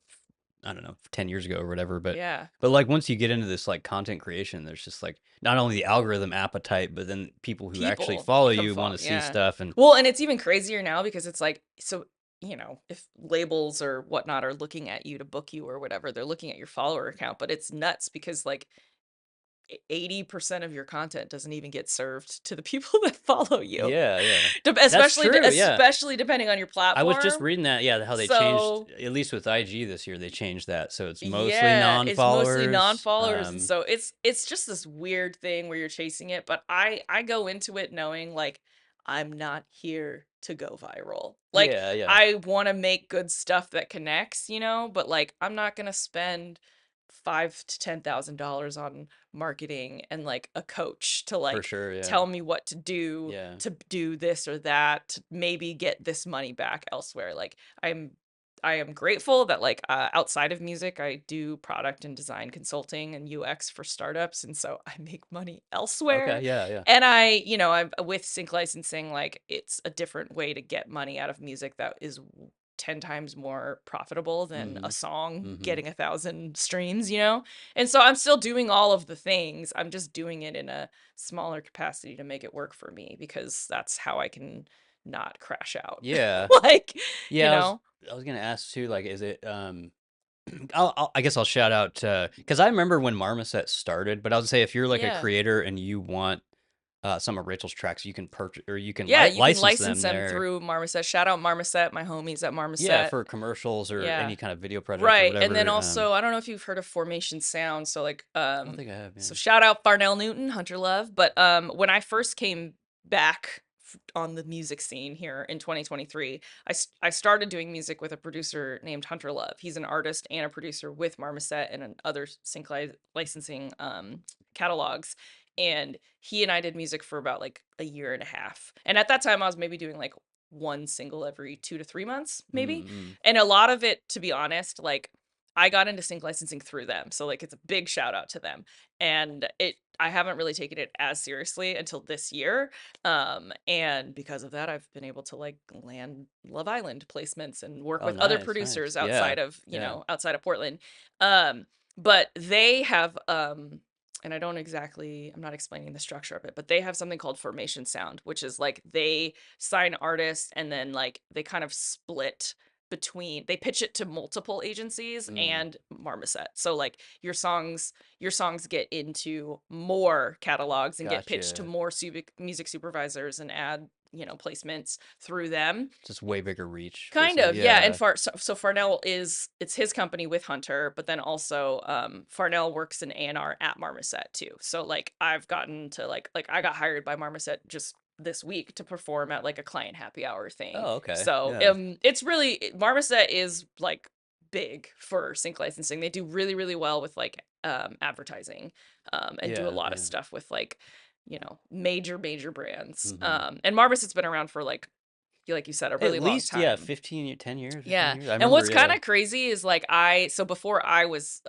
I don't know, 10 years ago or whatever, Yeah. but like once you get into this like content creation, there's just like not only the algorithm appetite, but then people who actually People follow become you want fall to see yeah. stuff and Well, and it's even crazier now because it's like so, you know, if labels or whatnot are looking at you to book you or whatever, they're looking at your follower account, but it's nuts because like 80% of your content doesn't even get served to the people that follow you. Yeah, yeah. That's Especially true, yeah. especially depending on your I was just platform. reading that, yeah, how they changed, So, at least with IG this year, they changed that, so it's mostly yeah, it's mostly non-followers, non-followers, and so it's just this weird thing where you're chasing it, but I go into it knowing, like, I'm not here to go viral. Like, yeah, yeah, I wanna make good stuff that connects, but, like, I'm not gonna spend 5 to $10,000 on marketing and, like, a coach to, for like, sure, yeah, tell me what yeah, to do this or that, to maybe get this money back elsewhere. Like, I am grateful that, like, outside of music, I do product and design consulting and UX for startups, and so I make money okay, elsewhere. yeah, yeah, And I'm with sync licensing, like, it's a different way to get money out of music that is 10 times more profitable than a mhm, song mhm. getting 1,000 streams. And so I'm still doing all of the things. I'm just doing it in a smaller capacity to make it work for me because that's how I can not crash out. Yeah, Like, you yeah, know? I was gonna ask too, like, is it, I guess I'll shout out, because I remember when Marmoset started, but I would say if you're like a Yeah. creator and you want, some of Rachel's tracks, you can purchase or you can Yeah, you can license license them them there. through Marmoset. Shout out Marmoset, my homies at Yeah, Marmoset. for commercials or Yeah. any kind of video project or Right. And then whatever. also, I don't know if you've heard of Formation Sound. So like I don't think I have, yeah. so shout out Farnell Newton, Hunter Love. But when I first came back on the music scene here in 2023, I started doing music with a producer named Hunter Love. He's an artist and a producer with Marmoset and other sync licensing catalogs. And he and I did music for about like a year and a half. And at that time I was maybe doing like one single every 2 to 3 months, maybe. Mm-mm. And a lot of it, to be honest, like I got into sync licensing through them. So like it's a big shout out to them. And I haven't really taken it as seriously until this year. And because of that, I've been able to like land Love Island placements and work Oh, with other nice, nice. producers Yeah, outside of, yeah. outside of Portland. Um, but they have and I'm not explaining the structure of it, but they have something called Formation Sound, which is like they sign artists and then like they kind of split they pitch it to multiple agencies Mm, and Marmoset. So like your songs get into more catalogs and get pitched to gotcha. more music supervisors and ad, placements through them. Just way bigger reach, Kind basically. of, yeah. And Yeah. so Farnell it's his company with Hunter, but then also Farnell works in A&R at Marmoset too. So like I've gotten to like I got hired by Marmoset just this week to perform at like a client happy hour thing. Oh, okay. So Yeah. it's really Marmoset is like big for sync licensing. They do really, really well with like advertising and do a Yeah, lot of yeah. stuff with like, major brands. Mhm. And Marmoset's been around for like you said, a At really long least, yeah, time. 15 10 years, 15 Yeah, years. I and remember, what's yeah. kinda crazy is, like, so before I was,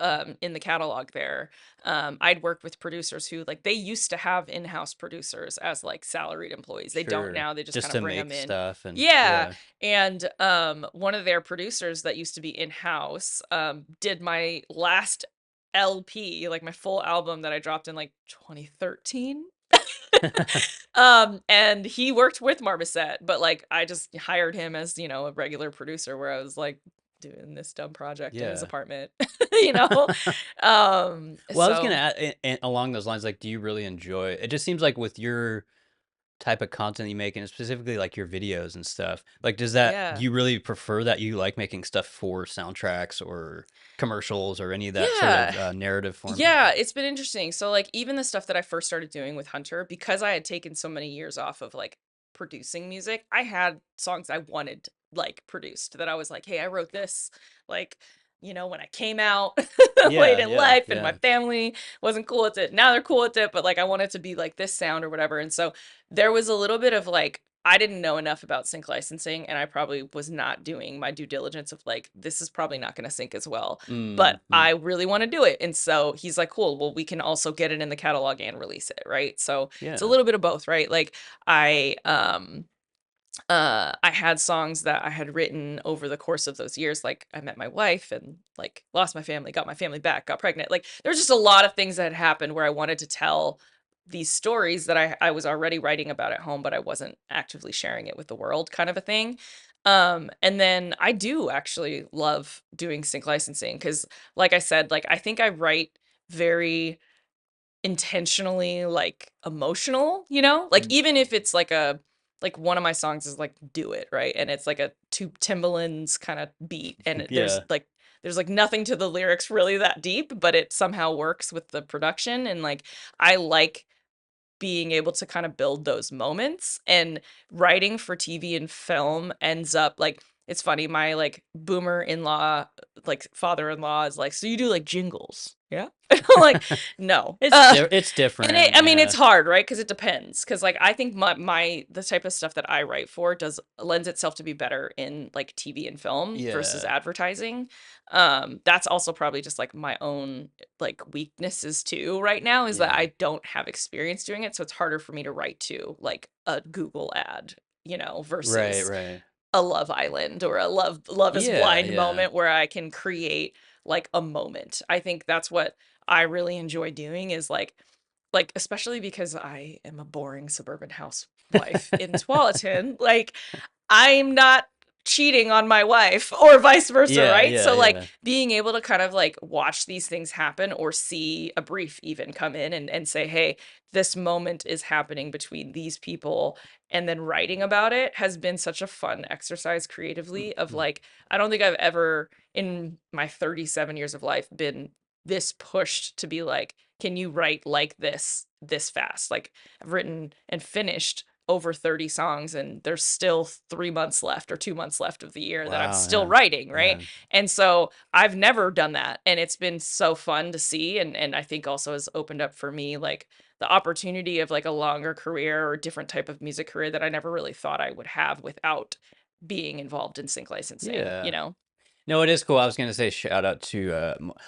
in the catalog there, I'd worked with producers who, like, they used to have in-house producers as, like, salaried employees. They don't Sure. now, they just Just kinda to bring them make in. stuff and Yeah, yeah. and, one of their producers that used to be in-house, did my last LP, like, my full album that I dropped in, like, 2013? And he worked with Marmoset, but, like, I just hired him as, a regular producer where I was, like, doing this dumb project in his Yeah. apartment, you know? Well, I was gonna So along those lines, like, do you really enjoy it just seems like with your type of content you make, and specifically, like, your videos and stuff, like, do yeah. you really prefer that you like making stuff for soundtracks or commercials or any of that sort of, Yeah. narrative form? Yeah, it's been interesting. So, like, even the stuff that I first started doing with Hunter, because I had taken so many years off of, like, producing music, I had songs I wanted, like, produced that I was like, "Hey, I wrote this," like, when I came out late Yeah, in yeah, life and my yeah. family wasn't cool with it. Now they're cool with it, but, like, I want it to be, like, this sound or whatever, and so there was a little bit of, like, I didn't know enough about sync licensing, and I probably was not doing my due diligence of, like, this is probably not gonna sync as well, but Mhm. I really want to do it. And so he's like, cool, well, we can also get it in the catalog and release it, right? So it's a Yeah. little bit of both, right? Like I had songs that I had written over the course of those years. Like I met my wife and like lost my family, got my family back, got pregnant. Like there's just a lot of things that had happened where I wanted to tell these stories that I was already writing about at home, but I wasn't actively sharing it with the world, kind of a thing. And then I do actually love doing sync licensing because, like I said, like I think I write very intentionally like emotional, you know? Like Mm. even if it's like a like one of my songs is like Do It, right? And it's like a two Timbaland's kind of beat and Yeah. there's like nothing to the lyrics really that deep, but it somehow works with the production and like I like being able to kind of build those moments and writing for TV and film ends up like it's funny my like boomer in-law like father-in-law is like so you do like jingles yeah I'm like no It's and different, I mean it's yeah. hard right because it depends because like I think my the type of stuff that I write for does lends itself to be better in like TV and film versus Yeah. advertising that's also probably just like my own like weaknesses too right now is that Yeah. I don't have experience doing it, so it's harder for me to write to like a Google ad, you know, Right, versus right. a Love Island or a Love is Yeah, Blind yeah. moment where I can create like a moment. I think that's what I really enjoy doing is like especially because I am a boring suburban housewife in Tualatin, like I'm not cheating on my wife or vice versa, Yeah, right? yeah, So like yeah. being able to kind of like watch these things happen or see a brief even come in and say, hey, this moment is happening between these people and then writing about it has been such a fun exercise creatively of like I don't think I've ever in my 37 years of life been this pushed to be like can you write like this fast like I've written and finished over 30 songs and there's still 3 months left or 2 months left of the year that I'm Wow, still yeah. writing right Yeah. and so I've never done that and it's been so fun to see and I think also has opened up for me like the opportunity of like a longer career or different type of music career that I never really thought I would have without being involved in sync licensing, you Yeah. know? No, it is cool. I was gonna say shout out to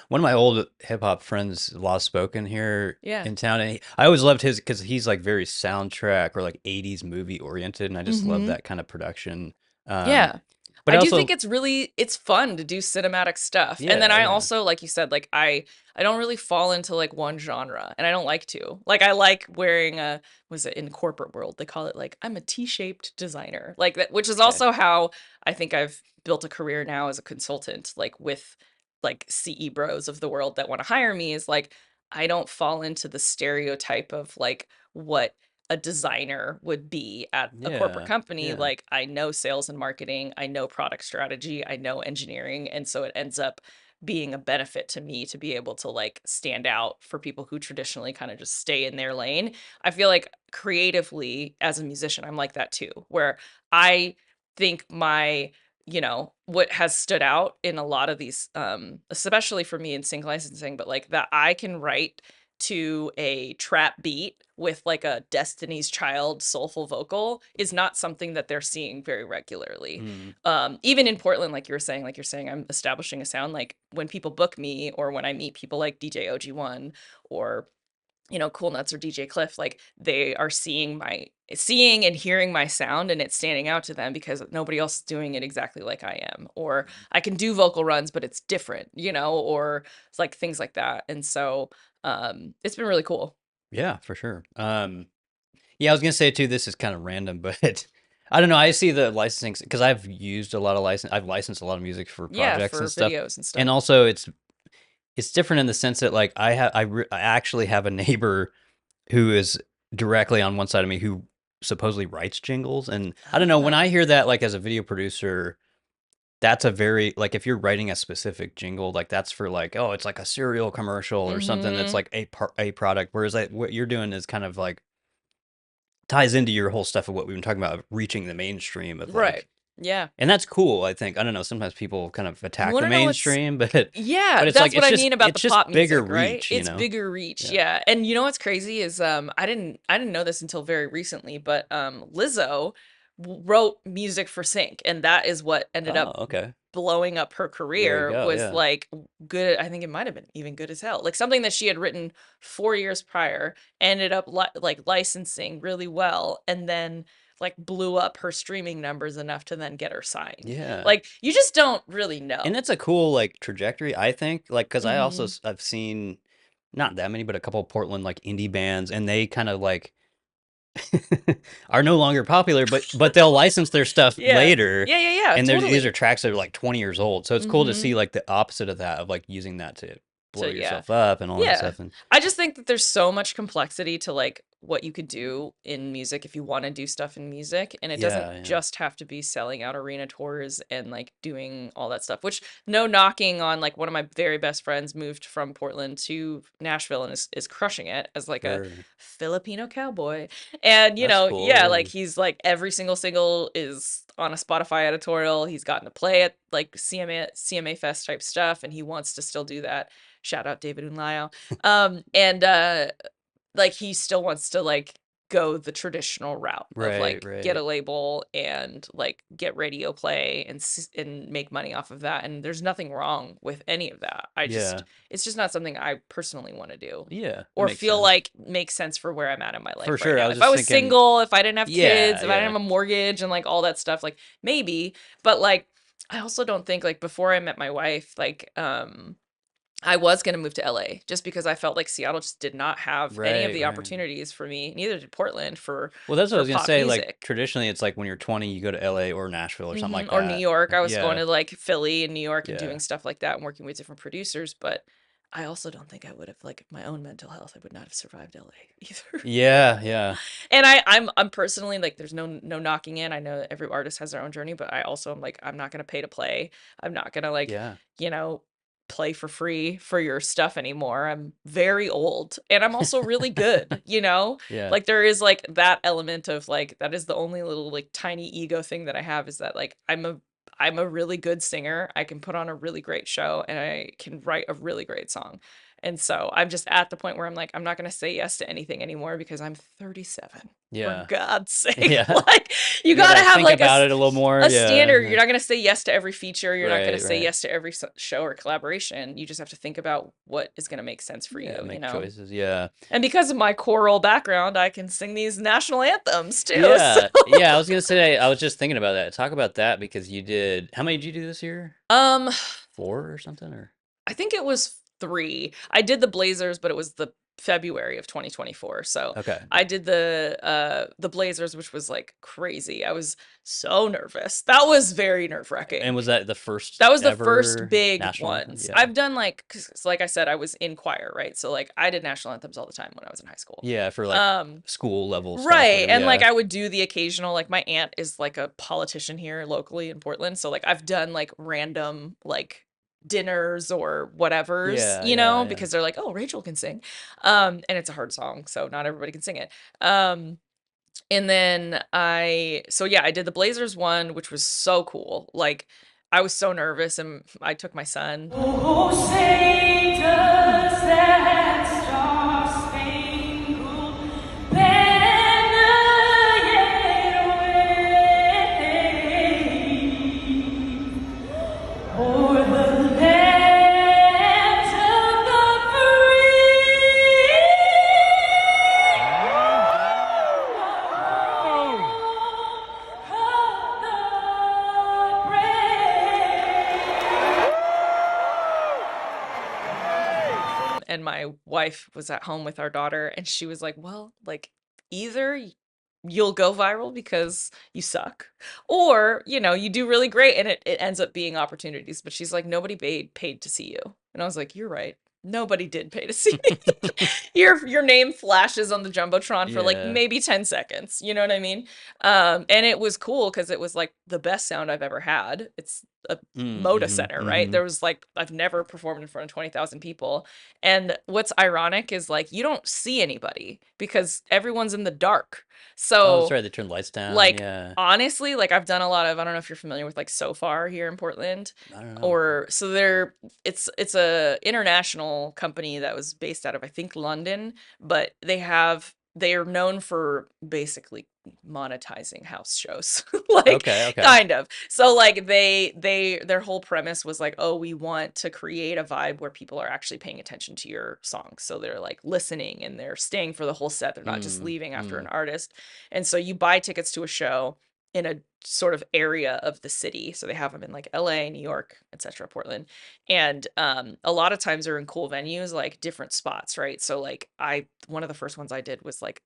one of my old hip hop friends, Lost Spoken here Yeah. in town, and I always loved his because he's like very soundtrack or like '80s movie oriented, and I just love Mhm. that kind of production. Um, Yeah. but I I do think also, it's really it's fun to do cinematic stuff. And then yeah, I yeah, also, like you said, like I don't really fall into like one genre and I don't like to. Like I like wearing a was it in corporate world, they call it like I'm a T-shaped designer. Like that which is okay, also how I think I've built a career now as a consultant, like with like CE bros of the world that want to hire me is like I don't fall into the stereotype of like what a designer would be at a corporate yeah, company. yeah, Like I know sales and marketing, I know product strategy, I know engineering. And so it ends up being a benefit to me to be able to like stand out for people who traditionally kind of just stay in their lane. I feel like creatively as a musician, I'm like that too, where I think my you know what has stood out in a lot of these especially for me in sync licensing but like that I can write to a trap beat with like a Destiny's Child soulful vocal is not something that they're seeing very regularly. mm, Even in Portland, like you're saying, I'm establishing a sound. Like when people book me or when I meet people like DJ OG1 or you know, Cool Nuts or DJ Cliff, like they are seeing and hearing my sound and it's standing out to them because nobody else is doing it exactly like I am. Or I can do vocal runs, but it's different, you know, or it's like things like that. And so it's been really cool. yeah, for sure. Yeah, I was gonna say too. This is kind of random, but I don't know. I see the licensing because I've used a lot of license. I've licensed a lot of music for Yeah, projects for and stuff, videos and and stuff. also it's different in the sense that like I actually have a neighbor who is directly on one side of me who supposedly writes jingles, and I don't know when I Ah. hear that like as a video producer, that's a very like if you're writing a specific jingle, like that's for like oh it's like a cereal commercial or something that's Mhm. like a product, whereas like what you're doing is kind of like ties into your whole stuff of what we've been talking about, of reaching the mainstream of Right. like, Yeah. and that's cool. I think I don't know. Sometimes people kind of You attack want the to know what's mainstream, yeah, but it's like that's what I mean about the it's pop just bigger music, right? reach, you It's know? bigger reach. Yeah. Yeah. And you know what's crazy is I didn't know this until very recently, but Lizzo wrote music for Sync and that is what ended Oh, up okay. blowing up her There you career go. was Yeah. like good I think it might have been even good as hell. Like something that she had written 4 years prior ended up like licensing really well and then like blew up her streaming numbers enough to then get her signed. Yeah. Like you just don't really know. And it's a cool like trajectory, I think. Like, because I also Mhm. I've seen not that many, but a couple of Portland like indie bands, and they kind of like are no longer popular, but they'll license their stuff Yeah. later, Yeah, yeah, yeah, and these are totally. tracks that are like 20 years old. So it's cool to Mhm. see like the opposite of that, of like using that to blow to yeah. yourself up and all that Yeah. stuff. And I just think that there's so much complexity to like what you could do in music if you want to do stuff in music. And it doesn't yeah, yeah, just have to be selling out arena tours and like doing all that stuff, which no knocking on like one of my very best friends moved from Portland to Nashville and is crushing it as like a sure. Filipino cowboy. And, you That's know, cool. yeah, Yeah, like he's like every single single is on a Spotify editorial. He's gotten to play at like CMA Fest type stuff, and he wants to still do that. Shout out David Unlayo. And like he still wants to like go the traditional route of right, like get a right. label and like get radio play and make money off of that, and there's nothing wrong with any of that. Yeah, It's just not something I personally want to do yeah, that or makes feel sense like makes sense for where I'm at in my for life right sure. I now. was If I just was thinking, single, if I didn't have kids, yeah, if I didn't yeah, have a mortgage and like all that stuff, like maybe, but like I also don't think like before I met my wife, like I was going to move to LA just because I felt like Seattle just did not have any of right, the right. opportunities for me. Neither did Portland Well, that's what I for was gonna pop say. Like music. traditionally, it's like when you're 20, you go to LA or Nashville or something like Or New that. York. I was going Yeah, to like Philly and New York and yeah, doing stuff like that and working with different producers, but I also don't think I would have like my own mental health. I would not have survived LA either. yeah, yeah, And I'm personally like there's no knocking in. I know that every artist has their own journey, but I also am like I'm not going to pay to play. I'm not going to like, yeah, you know, play for free for your stuff anymore. I'm very old and I'm also really good, you know? yeah, Like there is like that element of like that is the only little like tiny ego thing that I have is that like I'm a really good singer. I can put on a really great show and I can write a really great song. And so I'm just at the point where I'm like, I'm not going to say yes to anything anymore because I'm 37. For yeah, God's sake, yeah. like you You got to gotta have think like about it a little more. a Yeah, standard. yeah. You're not going to say yes to every feature. You're not going to Right, say right. yes to every show or collaboration. You just have to think about what is going to make sense for Yeah, you, you make know? choices. Yeah, And because of my choral background, I can sing these national anthems too. So, yeah, yeah. I was gonna say, I was just thinking about that. Talk about that because you did. How many did you do this year? um, 4 or something? Or I think it was 3. I did the Blazers, but it was the February of 2024. So okay. I did the Blazers, which was like crazy. I was so nervous. That was very nerve-wracking. And was that the first That was the first ever big national anthem? ones. Yeah. I've done like, 'cause like I said, I was in choir, right? So like I did national anthems all the time when I was in high school. Yeah, for like Um, school level stuff right. or And like yeah. I would do the occasional, like my aunt is like a politician here locally in Portland. So like I've done like random like dinners or whatevers, Yeah, you yeah, know, yeah. because they're like, oh, Rachel can sing. And it's a hard song, so not everybody can sing it. And then so yeah, I did the Blazers one, which was so cool. Like I was so nervous and I took my son. Oh, say does that star-spangled banner yet wave o'er the land of the And my wife was at home with our daughter and she was like, well, like either you'll go viral because you suck or you know you do really great and it ends up being opportunities, but she's like nobody paid to see you, and I was like you're right, nobody did pay to see me. Your name flashes on the jumbotron for like Yeah. maybe 10 seconds, you know what I mean? And it was cool because it was like the best sound I've ever had. It's a Moda Mm-hmm. Center, right? Mm-hmm. There was like I've never performed in front of 20,000 people. And what's ironic is like you don't see anybody because everyone's in the dark. Oh, that's So right. They turned lights down. like Yeah. honestly, like I've done a lot of I don't know if you're familiar with like So Far here in Portland, I don't know. or so it's a international company that was based out of I think London, but they are known for basically monetizing house shows. Like Okay, okay. kind of. So like their whole premise was like, "Oh, we want to create a vibe where people are actually paying attention to your songs." So they're like listening and they're staying for the whole set. They're not just Mm, leaving after an mm. artist. And so you buy tickets to a show in a sort of area of the city. So they have them in like LA, New York, etc., Portland. And a lot of times they're in cool venues, like different spots, right? So like one of the first ones I did was like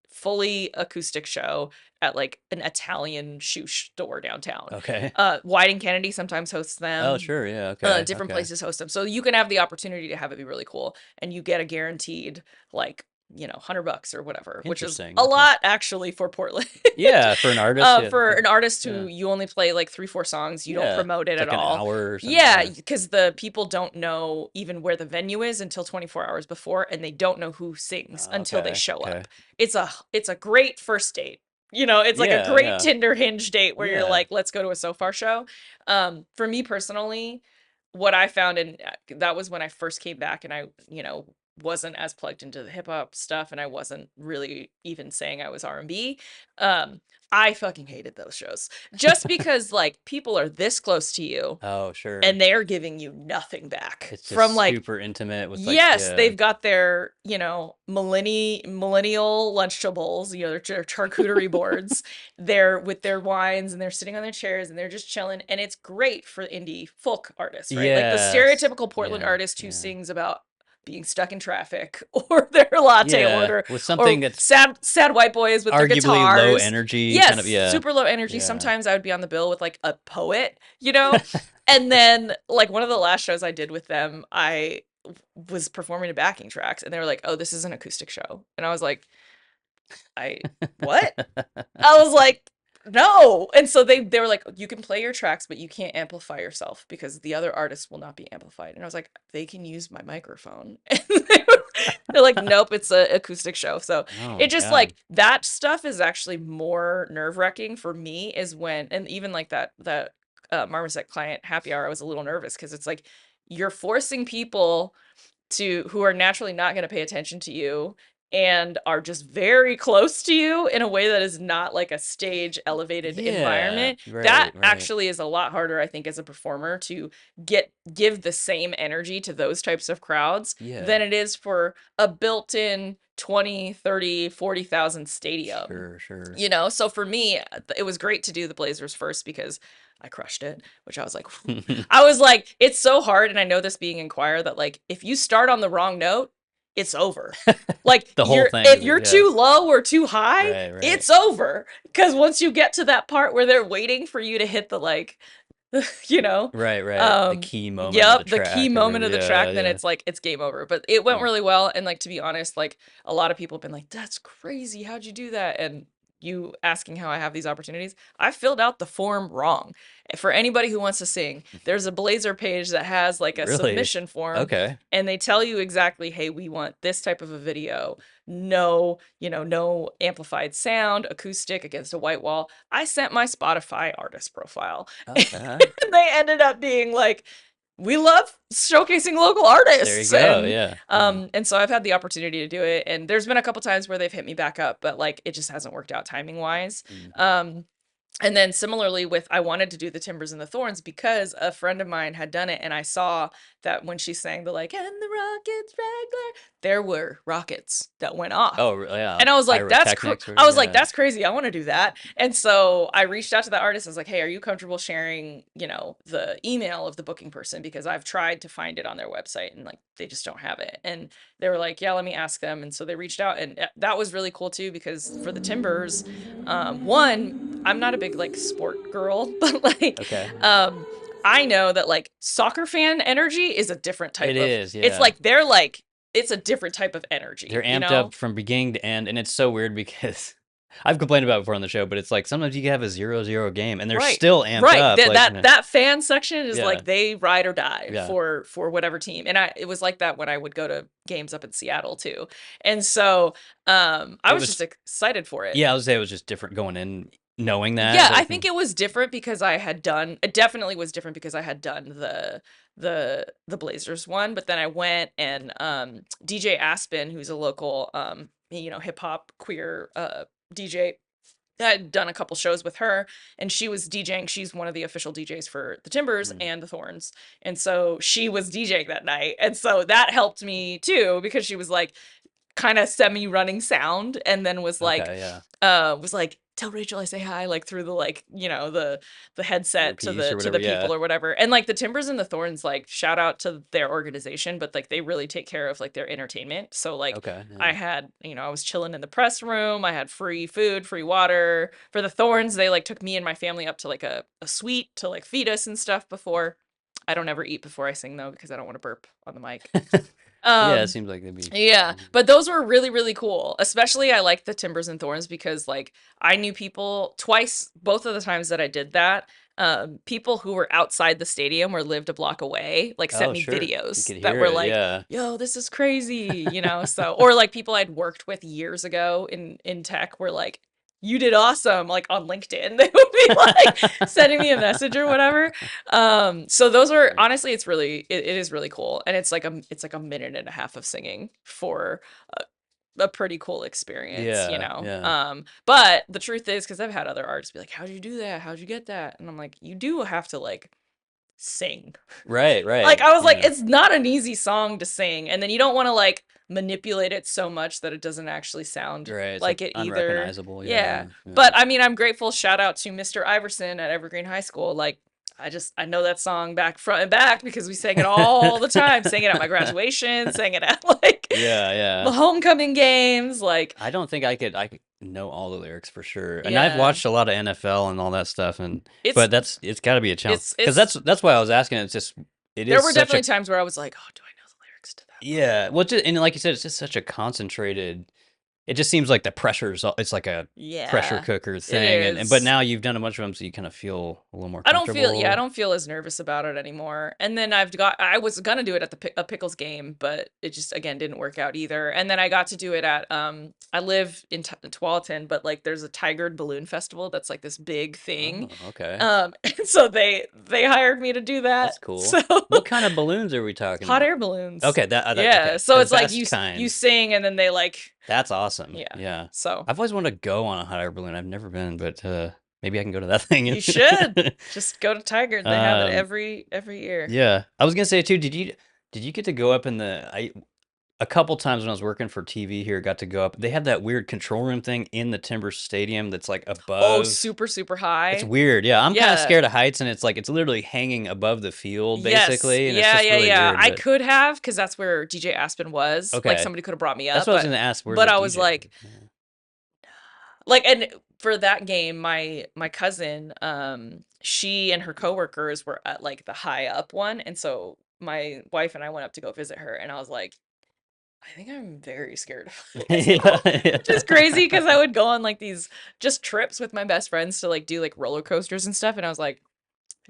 fully acoustic show at like an Italian shoe store downtown. Okay. White and Kennedy sometimes hosts them. Oh, sure. Yeah. Okay. Different Okay. places host them. So you can have the opportunity to have it be really cool, and you get a guaranteed like, $100 or whatever, which is Interesting. a Okay. lot actually for Portland. Yeah, for an artist. Yeah. For an artist Yeah. who you only play like 3-4 songs, you don't Yeah. promote it It's at like an all. hour or something. Yeah, Yeah. because the people don't know even where the venue is until 24 hours before, and they don't know who sings until they Okay. show Okay. up. It's a great first date. It's like a Yeah. great Yeah. Tinder Hinge date where you're Yeah. like, let's go to a So-Far show. For me personally, what I found, and that was when I first came back, and I, wasn't as plugged into the hip hop stuff, and I wasn't really even saying I was R&B. I fucking hated those shows just because like people are this close to you Oh, sure. and they're giving you nothing back It's just from like, super intimate with like, yes, yeah. they've got their, millennial Lunchables, their charcuterie boards. They're with their wines and they're sitting on their chairs and they're just chilling. And it's great for indie folk artists, right? Like the Yes. stereotypical Portland Yeah. artist who Yeah. sings about being stuck in traffic or their latte Yeah. order, With something or that's sad white boys with their arguably guitars. low energy. Yes, Kind of. Yeah. super low energy. Yeah. Sometimes I would be on the bill with like a poet, and then like one of the last shows I did with them, I was performing to backing tracks and they were like, "Oh, this is an acoustic show." And I was like, what? I was like, no. And so they were like, "You can play your tracks, but you can't amplify yourself because the other artists will not be amplified." And I was like, "They can use my microphone." And they're like, "Nope, it's an acoustic show." So Oh, it just God. like that stuff is actually more nerve-wracking for me is when, and even like that Marmoset client happy hour, I was a little nervous because it's like you're forcing people who are naturally not going to pay attention to you and are just very close to you in a way that is not like a stage elevated environment. Right, That right. actually is a lot harder, I think, as a performer to give the same energy to those types of crowds Yeah. than it is for a built-in 20, 30, 40,000 stadium. Sure. So for me, it was great to do the Blazers first because I crushed it, which I was like, it's so hard. And I know this being in choir that like, if you start on the wrong note, it's over. Like The whole thing if is- you're yeah. too low or too high, Right. it's over. Because once you get to that part where they're waiting for you to hit the like, Right. The key moment. Yep, of the track key or moment of the whatever. track, Yeah, then yeah. it's like it's game over. But it went Yeah. really well, and like to be honest, like a lot of people have been like, "That's crazy. How'd you do that?" And you asking how I have these opportunities, I filled out the form wrong. For anybody who wants to sing, there's a Blazer page that has like a Really? submission form, Okay. and they tell you exactly, hey, we want this type of a video. No, no amplified sound, acoustic against a white wall. I sent my Spotify artist profile. Okay. And they ended up being like, we love showcasing local artists. There you go. And, Yeah. and so I've had the opportunity to do it. And there's been a couple times where they've hit me back up, but like it just hasn't worked out timing wise. Mhm. And then similarly with, I wanted to do the Timbers and the Thorns because a friend of mine had done it. And I saw that when she sang the like, and the rockets regular, there were rockets that went off. Oh, yeah. And I was like, Pyrotechnics or- I was like, yeah. that's crazy. I want to do that. And so I reached out to the artist. I was like, hey, are you comfortable sharing, the email of the booking person? Because I've tried to find it on their website and like, they just don't have it. And they were like, yeah, let me ask them. And so they reached out, and that was really cool too, because for the Timbers, one, I'm not a big like sport girl, but like, Okay. I know that like soccer fan energy is a different type It of, is, it's yeah. like, it's a different type of energy. They're amped up from beginning to end, and it's so weird because I've complained about it before on the show, but it's like sometimes you can have a 0-0 game and they're Right. still amped Right. up. That fan section is Yeah. like they ride or die Yeah. for whatever team. And it was like that when I would go to games up in Seattle too. And so I was just excited for it. Yeah, I would say it was just different going in knowing that. Yeah, like, I think it was different because it definitely was different because I had done the Blazers one, but then I went and DJ Aspen, who's a local hip hop queer DJ, I had done a couple shows with her, and she was DJing. She's one of the official DJs for the Timbers and the Thorns. And so she was DJing that night. And so that helped me too, because she was like, kind of semi-running sound, and then was like, Okay, yeah. tell Rachel I say hi, like through the like, the headset to Earpiece or the whatever, yeah. people or whatever. And like the Timbers and the Thorns, like shout out to their organization, but like they really take care of like their entertainment. So like Okay, I yeah. had, I was chilling in the press room. I had free food, free water. For the Thorns, they like took me and my family up to like a suite to like feed us and stuff before. I don't ever eat before I sing though, because I don't want to burp on the mic. Yeah, it Um, seems like they'd be yeah, but those were really, really cool. Especially I like the Timbers and Thorns because like I knew people twice, both of the times that I did that, people who were outside the stadium or lived a block away, like sent Oh, me sure. You videos could that hear were it, like, yeah. yo, this is crazy, so, or like people I'd worked with years ago in tech were like, you did awesome, like on LinkedIn. They would be like sending me a message or whatever. So those are Right. honestly, it is really cool. And it's like a minute and a half of singing for a pretty cool experience, Yeah, yeah. But the truth is, because I've had other artists be like, how'd you do that? How'd you get that? And I'm like, you do have to like sing. Right, Like right, I was like, yeah. it's not an easy song to sing. And then you don't want to like manipulate it so much that it doesn't actually sound Right, it's, like, like it either. unrecognizable, Yeah. yeah, yeah. But I mean, I'm grateful. Shout out to Mr. Iverson at Evergreen High School. Like, I know that song back front and back because we sang it all the time. Sang it at my graduation, sang it at like Yeah, the yeah. homecoming games. Like, I don't think I could know all the lyrics for sure, and I've yeah, watched a lot of NFL and all that stuff, it's but it's gotta be a challenge, because it's. that's why I was asking, it There is were such definitely a times where I was like, oh, do I know the lyrics to that? yeah, well, just and like you said, it's just such a concentrated. It just seems like the pressure's it's like a pressure Yeah, cooker it thing, but is. now you've done a bunch of them, so you kind of feel a little more I comfortable. don't feel as nervous about it anymore. And then I was gonna do it at a Pickles game, but it just again didn't work out either. And then I got to do it at I live in Tualatin, but like there's a Tigered Balloon Festival that's like this big thing. Oh, okay. And so they hired me to do That's that. cool. So What kind of balloons are we talking hot about? air balloons. Okay, that Yeah. okay, So the it's like best you kind. sing and then they like That's awesome. yeah. Yeah. So I've always wanted to go on a hot air balloon. I've never been, but maybe I can go to that thing. you should just go to Tiger. They have it um, every year. yeah. I was gonna say too, did you get to go up in a couple times when I was working for TV here, got to go up. They have that weird control room thing in the Timber Stadium that's like Oh, above. super, super It's high. weird. Yeah. I'm kind of Yeah. scared of heights, and it's literally hanging above the field Yes. basically, and it's Yeah, just yeah, really yeah. weird, I but could have, because that's where DJ Aspen was. Like okay. somebody could have brought me That's up, what I was gonna ask. Where's but the I was DJ? like, and for that game, my cousin, she and her coworkers were at like the high up one, and so my wife and I went up to go visit her, and I was like, I think I'm very scared of heights Yeah, now, which is yeah. crazy because I would go on like these just trips with my best friends to like do like roller coasters and stuff, and I was like,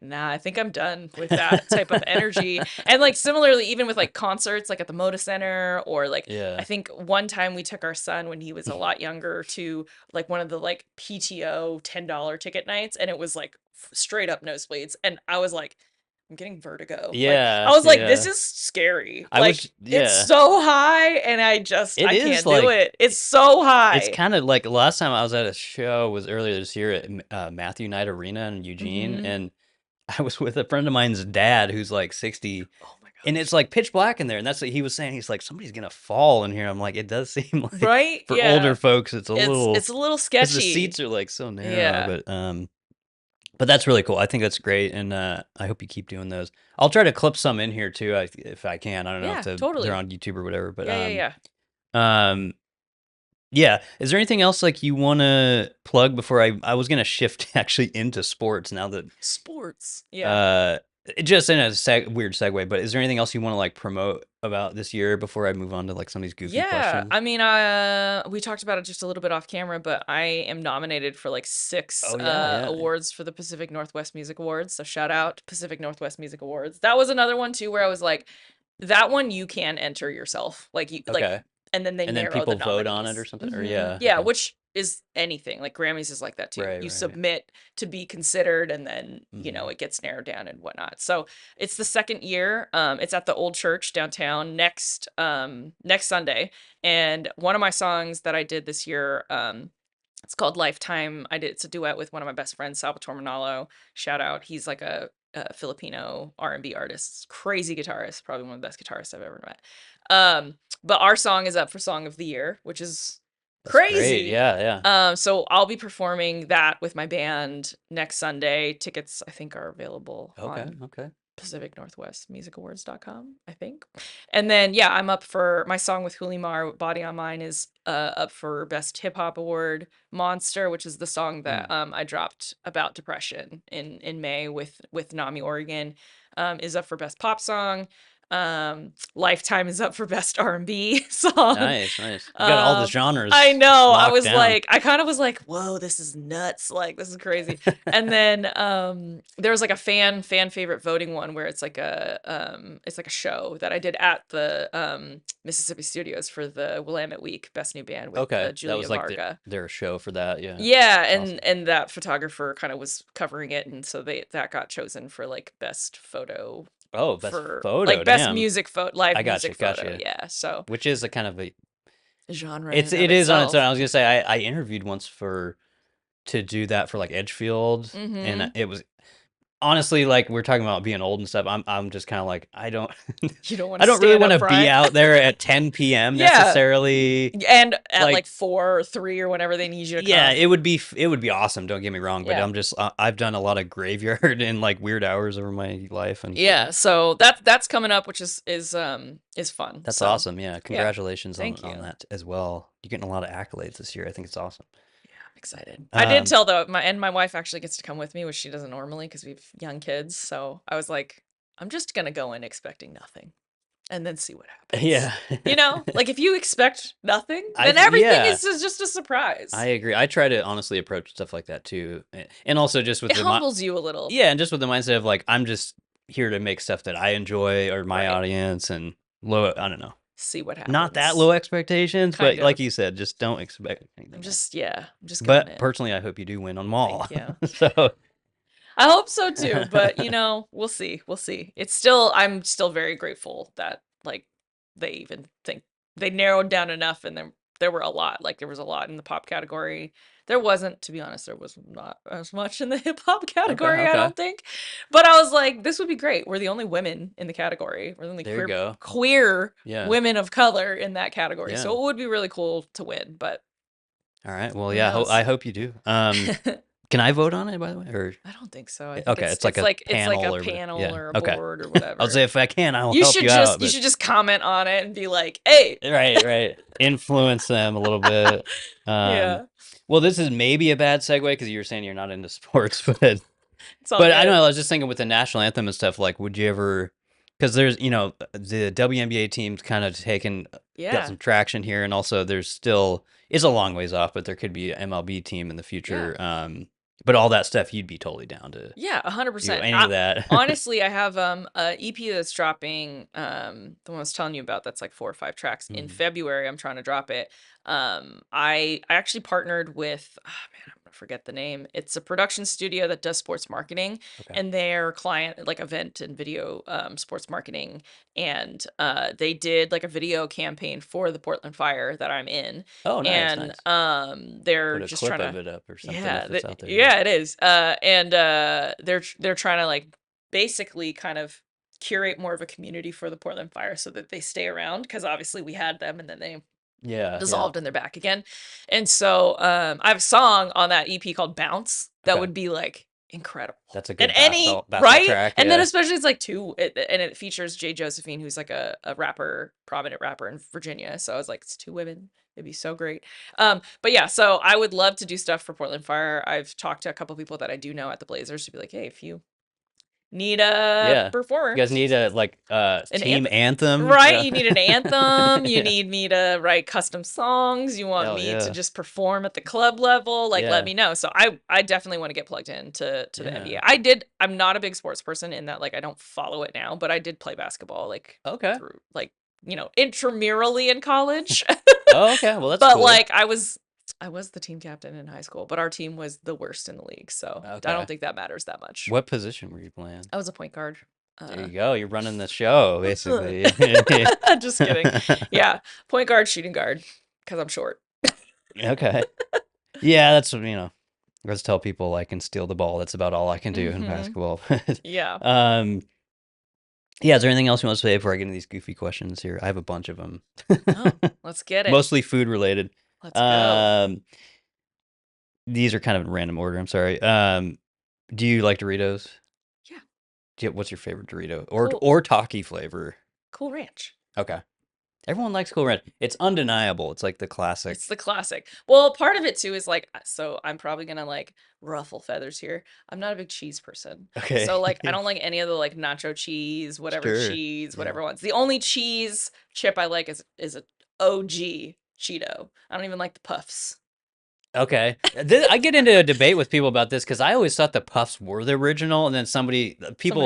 nah, I think I'm done with that type of energy. And like similarly, even with like concerts, like at the Moda Center, or like I Yeah. think one time we took our son when he was a lot younger to like one of the like PTO $10 ticket nights, and it was like straight up nosebleeds. And I was like, I'm getting vertigo. Like I Yeah, was like, this yeah. is scary. I Like wish it's yeah. so high, and It I is can't do like it. It's so it's high. kind of like last time I was at a show was earlier this year at Matthew Knight Arena in Eugene, Hmm. and I was with a friend of mine's dad who's like 60, Oh my and gosh. it's like pitch black in there, and that's what he was saying. He's like, somebody's gonna fall in here. I'm like, it does seem like Right? for older Yeah. folks, it's a little It's a little because the sketchy. seats are like so narrow, Yeah. but that's really cool. I think that's great, and I hope you keep doing those. I'll try to clip some in here too, if I can. I don't know if Yeah, they're totally. on YouTube or whatever, but Yeah, yeah, yeah. um, yeah. Is there anything else like you want to plug before I was gonna shift actually into sports now that Sports. Yeah. uh just in a weird segue, but is there anything else you want to like promote about this year before I move on to like some of these goofy Yeah. questions? I mean, we talked about it just a little bit off camera, but I am nominated for like 6 Oh yeah, yeah. awards for the Pacific Northwest Music Awards. So shout out Pacific Northwest Music Awards. That was another one too where I was like, that one you can enter yourself. Like you like Okay. and then they And then narrow the people vote on it or nominees. something? Or yeah, Yeah, okay. which is anything. Like Grammys is like that too. Right, You right. submit to be considered, and then, Hmm. it gets narrowed down and whatnot. So it's the second year. It's at the old church downtown next Sunday. And one of my songs that I did this year, it's called Lifetime. It's a duet with one of my best friends, Salvatore Manalo. Shout out. He's like a Filipino R&B artist, crazy guitarist, probably one of the best guitarists I've ever met. But our song is up for Song of the Year, which is That's great. crazy. Yeah, yeah. So I'll be performing that with my band next Sunday. Tickets, I think, are available Okay, on okay. Pacific Northwest musicawards.com, I think. And then yeah, I'm up for my song with Hulimar, Body on Mine, is up for Best Hip Hop Award. Monster, which is the song that I dropped about depression in May with Nami Oregon, is up for Best Pop Song. Lifetime is up for Best R&B song. Nice, nice. You got all the I genres know. locked down. I kind of was like, whoa, this is nuts. Like, this is crazy. And then there was like a fan favorite voting one where it's like a show that I did at the Mississippi Studios for the Willamette Week Best New Band with Okay, that Julia was like Varga. their show for that. Yeah, Yeah, that's and awesome. and that photographer kind of was covering it, and so that got chosen for like best photo Oh, best for photo. like best Damn. music photo, live I got you, music got photo. you. Yeah, so Which is a kind of a genre in and of it is on its own. itself. I was gonna say I interviewed once to do that for like Edgefield, and Mm-hmm. it was honestly like we're talking about being old and stuff. I'm just kind of like I don't You don't want I to don't really stand want up to be front. out there at 10 p.m. Yeah, necessarily. and at like Like 4 or 3 or whenever they need you to yeah, come. it would be awesome. Don't get me wrong, but Yeah. I'm just I've done a lot of graveyard and like weird hours over my life, and Yeah, so that's coming up, which is fun. that's So, awesome. Yeah, yeah. congratulations Thank on you. that as well. You're getting a lot of accolades this year. I think it's awesome. Yeah, I'm excited. I did Um, tell though my wife actually gets to come with me, which she doesn't normally because we have young kids. So I was like, I'm just gonna go in expecting nothing and then see what happens. yeah, You know, like if you expect nothing, I then everything yeah. is just a surprise. I agree. I try to honestly approach stuff like that too, and also just with It the humbles you a little, yeah, and just with the mindset of like I'm just here to make stuff that I enjoy or my right? audience, and low. I don't know, See what not that happens. low expectations, but Kind like of. you said, just don't expect anything else. I'm just going But in. personally, I hope you do win on them all. Thank you. So I hope so too, but you know, we'll see. We'll see. I'm still very grateful that like they even think they narrowed down enough, and there were a lot. Like there was a lot in the pop category. There wasn't, to be honest, there was not as much in the hip hop okay, category, I okay, don't think. But I was like, this would be great. We're the only women in the category. We're the only there you go. queer Yeah, women of color in that category. yeah. So it would be really cool to win, but All right. Well, who yeah. I knows? hope you do. Can I vote on it, by the way? Or I don't think so. I think okay, it's like a it's like a panel or whatever. panel Yeah. or a Okay. board or I'll say whatever. if I can, I will help you out. You But should just comment on it and be like, "Hey." right, right. Influence them a little bit. Um, Yeah, well, this is maybe a bad segue because you were saying you're not into sports, it's all but I don't good. know. I was just thinking with the national anthem and stuff. Like, would you ever? Because there's the WNBA team's kind of got Yeah. some traction here, and also there's still it's a long ways off, but there could be an MLB team in the Yeah. future. But all that stuff, you'd be totally down to Yeah, do 100%. any of that. Honestly, I have a EP that's dropping, the one I was telling you about that's like 4 or 5 tracks in Mhm. February. I'm trying to drop it. I actually partnered with, oh man, I'm gonna forget the name. It's a production studio that does sports marketing, Okay. and their client like event and video sports marketing, and they did like a video campaign for the Portland Fire that I'm in, Oh, nice, and nice. they're Put a just clip trying of to it up or something yeah, if it's out there. Yeah. yeah, it is. And they're trying to like basically kind of curate more of a community for the Portland Fire so that they stay around because obviously we had them and then they Yeah, yeah. dissolved and they're back again. And so I have a song on that EP called Bounce that Okay. would be like incredible. That's a And good any basketball right? track. And then Yeah. especially it's like and it features Jay Josephine, who's like a rapper, prominent rapper in Virginia. So I was like, it's 2 women. It'd be so great. But yeah, so I would love to do stuff for Portland Fire. I've talked to a couple people that I do know at the Blazers to be like, hey, if you need a Yeah. You performer, guys need a an team anthem. anthem. Right, Yeah. you need an anthem, you Yeah. need me to write custom songs, you want Hell me to yeah. just perform at the club level, like let Yeah. me know. So I definitely want to get plugged in to the Yeah. NBA. I'm not a big sports person in that like I don't follow it now, but I did play basketball like Okay. through like, intramurally in college. Oh, okay. Well, that's But cool. like I was the team captain in high school, but our team was the worst in the league, so I Okay. don't think that matters that much. What position were you playing? I was a point guard. There you go. You're running the show, basically. Just kidding. Yeah, point guard, shooting guard, because I'm short. Okay. Yeah, that's I just tell people I can steal the ball. That's about all I can do in basketball. Yeah. Yeah, is there anything else you want to say before I get into these goofy questions here? I have a bunch of them. Oh, let's get it. Mostly food related. Let's go. These are kind of in random order. I'm sorry. Do you like Doritos? Yeah. What's your favorite Dorito Cool. or Taki flavor? Cool Ranch. Okay. Everyone likes Cool Ranch. It's undeniable. It's like the classic. It's the classic. Well, part of it too is like, so I'm probably gonna like ruffle feathers here. I'm not a big cheese person. Okay. So like, I don't like any of the like nacho cheese, whatever Sure. cheese, whatever ones. The only cheese chip I like is a OG Cheeto. I don't even like the puffs. Okay. I get into a debate with people about this because I always thought the Puffs were the original, and then people Somebody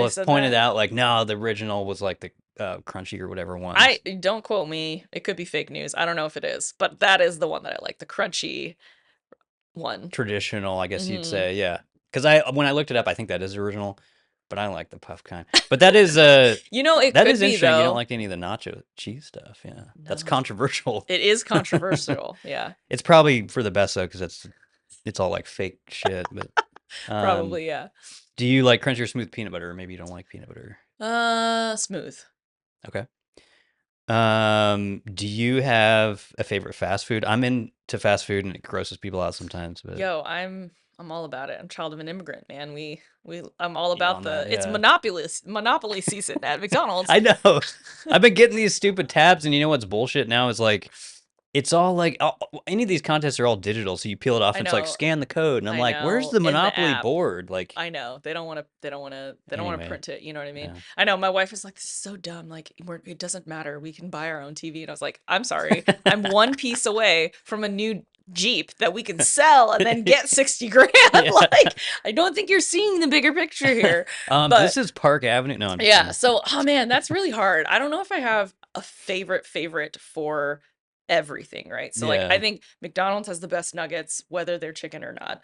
have said pointed that. out like, no, the original was like the crunchy or whatever ones. Don't quote me. It could be fake news. I don't know if it is, but that is the one that I like, the crunchy one. Traditional, I guess you'd Mhm. say, yeah. Because when I looked it up, I think that is original, but I like the puff kind. But that is You know, it that could is be interesting. You don't though. like any of the nacho cheese stuff, yeah. That's No. controversial. It is controversial. Yeah, It's probably for the best though, because it's all like fake shit. But probably. Yeah. do you like crunchy or smooth peanut butter? Or maybe you don't like peanut butter. Smooth. Okay. Do you have a favorite fast food? I'm into fast food and it grosses people out sometimes, but Yo, I'm all about it. I'm child of an immigrant, man. I'm all on about that, it's yeah. monopoly season at McDonald's. I know. I've been getting these stupid tabs, and you know what's bullshit now is like, it's all like any of these contests are all digital, so you peel it off I and it's like know. scan the code, and I'm I like, where's know, the in the Monopoly app. board? Like, I know. They don't want to anyway, print it, you know what I mean? yeah. I know my wife is like, this is so dumb. Like, it doesn't matter. We can buy our own TV. And I was like, I'm sorry. I'm one piece away from a new Jeep that we can sell and then get 60 grand. Yeah. Like, I don't think you're seeing the bigger picture here. This is Park Avenue. No, I'm just Yeah. kidding. So, oh man, that's really hard. I don't know if I have a favorite for everything, right? So like Yeah. I think McDonald's has the best nuggets, whether they're chicken or not,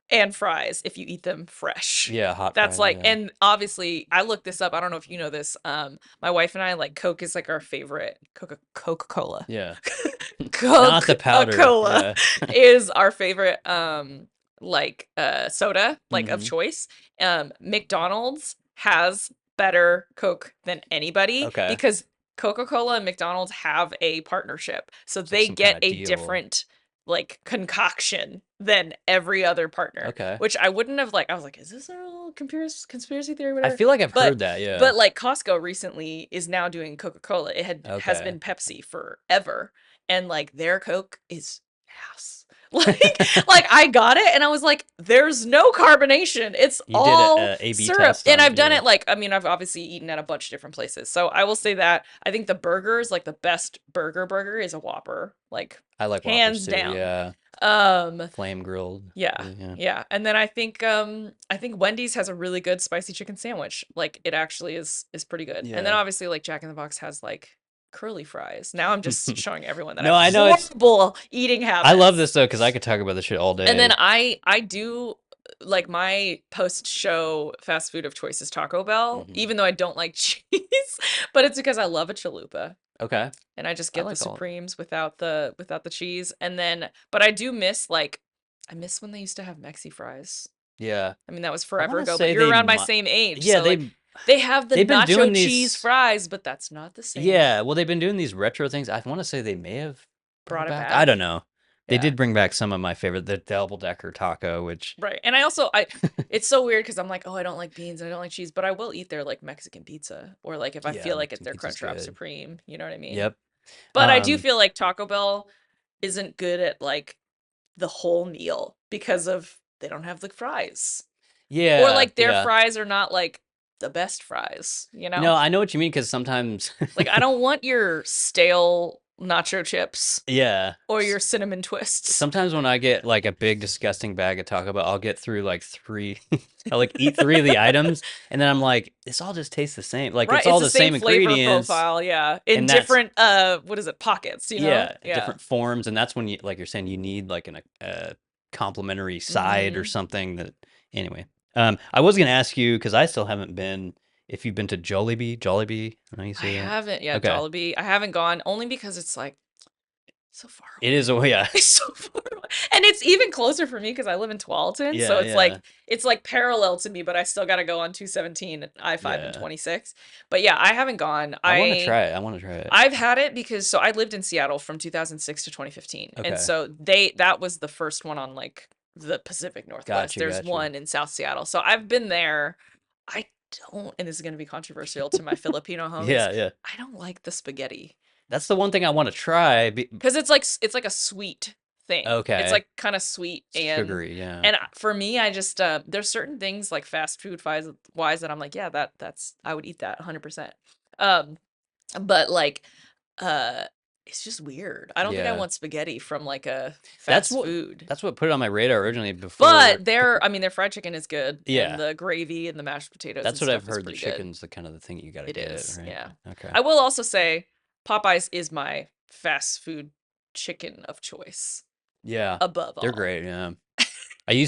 and fries if you eat them fresh. Yeah, hot That's fries, like, yeah. and obviously I looked this up. I don't know if you know this. My wife and I like Coke is like our favorite Coca-Cola. Yeah. Not the powder. Coca-Cola Yeah. is our favorite like soda like of Mhm. choice. McDonald's has better Coke than anybody Okay. because Coca-Cola and McDonald's have a partnership. So It's like they some get kinda a deal. different like concoction than every other partner. Okay. Which I wouldn't have like, I was like, is this a little conspiracy theory or I whatever? feel like I've But- heard that, yeah. But like Costco recently is now doing Coca-Cola. It has Okay. been Pepsi forever. And like their Coke is ass. Like I got it and I was like, there's no carbonation. It's You did all a A/B syrup. test And on I've it, done yeah. it like, I mean, I've obviously eaten at a bunch of different places. So I will say that I think the burgers, like the best burger is a Whopper. Like I like hands Whoppers too, down. yeah. Flame grilled. Yeah. And then I think Wendy's has a really good spicy chicken sandwich. Like it actually is pretty good. And then Yeah. obviously like Jack in the Box has like curly fries. Now I'm just showing everyone that No, I have I know it's- horrible eating habits. I love this though because I could talk about this shit all day. And then I do like my post-show fast food of choice is Taco Bell, Mhm. even though I don't like cheese, but it's because I love a chalupa. Okay. And I just I get like the all- Supremes without the cheese. And then but I do miss like I miss when they used to have Mexi fries. Yeah. I mean that was forever wanna ago, say but you're they around my mi- same age. Yeah, so like, they have the they've been doing nacho cheese these- fries, but that's not the same. Yeah, well, they've been doing these retro things. I want to say they may have Brought it back. back? I don't know. They Yeah. did bring back some of my favorite, the double decker taco, which Right. And I also it's so weird because I'm like, oh, I don't like beans, I don't like cheese, but I will eat their like Mexican pizza or like if I Yeah, feel like it's their Mexican pizza's Crunchwrap good. Supreme, you know what I mean? Yep. But I do Um, feel like Taco Bell isn't good at like the whole meal because of they don't have the fries. Yeah. Or like their yeah. fries are not like the best fries, you know? No, I know what you mean because sometimes. Like I don't want your stale nacho chips Yeah. or your cinnamon twists. Sometimes when I get like a big disgusting bag of Taco Bell, I'll get through like three. I'll like eat three of the items, and then I'm like, this all just tastes the same. Like Right, it's all it's the same flavor ingredients. profile, yeah, in and that's- different what is it, pockets, you know? Yeah, different forms, and that's when you, like you're saying, you need like a complimentary side or Mhm. something. That anyway. I was gonna ask you because I still haven't been. If you've been to Jollibee, I know you I say that. haven't, yeah, Okay. Jollibee. I haven't gone only because it's like So far It away. is. Oh yeah. It's so far away. And it's even closer for me because I live in Tualatin. So Yeah. Yeah. it's like parallel to me, but I still got to go on 217 and I-5 and Yeah. 26. But yeah, I haven't gone. I want to try it. I want to try it. I've had it because I lived in Seattle from 2006 to 2015. And Okay. so that was the first one on like the Pacific Northwest. Gotcha. There's Gotcha. one in South Seattle. So I've been there. I don't, and this is going to be controversial to my Filipino homies. Yeah. Yeah. I don't like the spaghetti That's the one thing I want to try. because it's like a sweet thing. It's Okay. like kind of sweet Sugary. Yeah. and for me, I just there's certain things like fast food wise that I'm like, yeah, that's I would eat that 100%. Um, but like uh it's just weird. I don't think I Yeah. want spaghetti from like a That's fast what food. that's what put it on my radar originally before. But their fried chicken is good, Yeah. and the gravy and the mashed potatoes That's and what I've stuff is heard. The pretty good. chicken's the kind of the thing you gotta It get, is, right? yeah. Okay. I will also say Popeyes is my fast food chicken of choice Yeah. above They're all. great. Yeah. I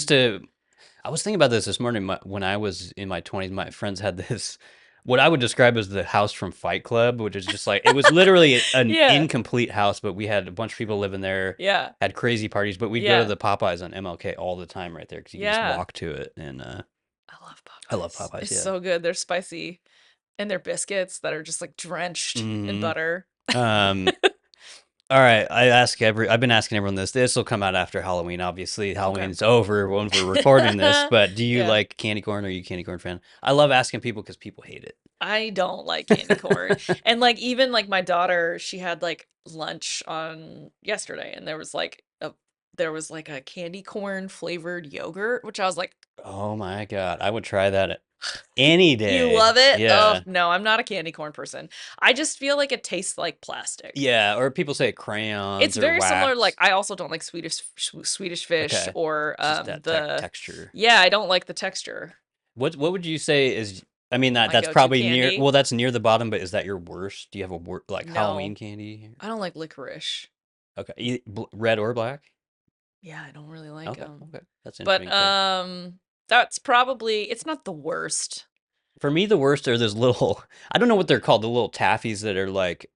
was thinking about this morning when I was in my 20s. My friends had this, what I would describe as the house from Fight Club, which is just like, it was literally an Yeah. incomplete house, but we had a bunch of people living there, Yeah. had crazy parties, but we'd go Yeah. to the Popeyes on MLK all the time right there because you can Yeah. just walk to it. And I love Popeyes. I love Popeyes. It's Yeah. so good. They're spicy. And their biscuits that are just like drenched in Mhm. butter. All right, I've been asking everyone this. This will come out after Halloween, obviously. Halloween's over when we're recording this, but do you Yeah. like candy corn? Are you a candy corn fan? I love asking people because people hate it. I don't like candy corn. And like even like my daughter, she had like lunch on yesterday and there was like a candy corn flavored yogurt, which I was like, Oh my God, I would try that any day. you love it? Yeah. Oh, no, I'm not a candy corn person. I just feel like it tastes like plastic. Yeah, or people say crayons It's or very similar. Like wax. I also don't like Swedish fish Okay. or Just that texture. yeah, I don't like the texture. What would you say is? I mean My that's go-to probably near. candy? Well, that's near the bottom, but is that your worst? Do you have a like Halloween No. candy? I don't like licorice. Okay, red or black? Yeah, I don't really like Okay, them. okay, that's But interesting. that's probably it's not the worst. For me, the worst are those little, I don't know what they're called, the little taffies that are like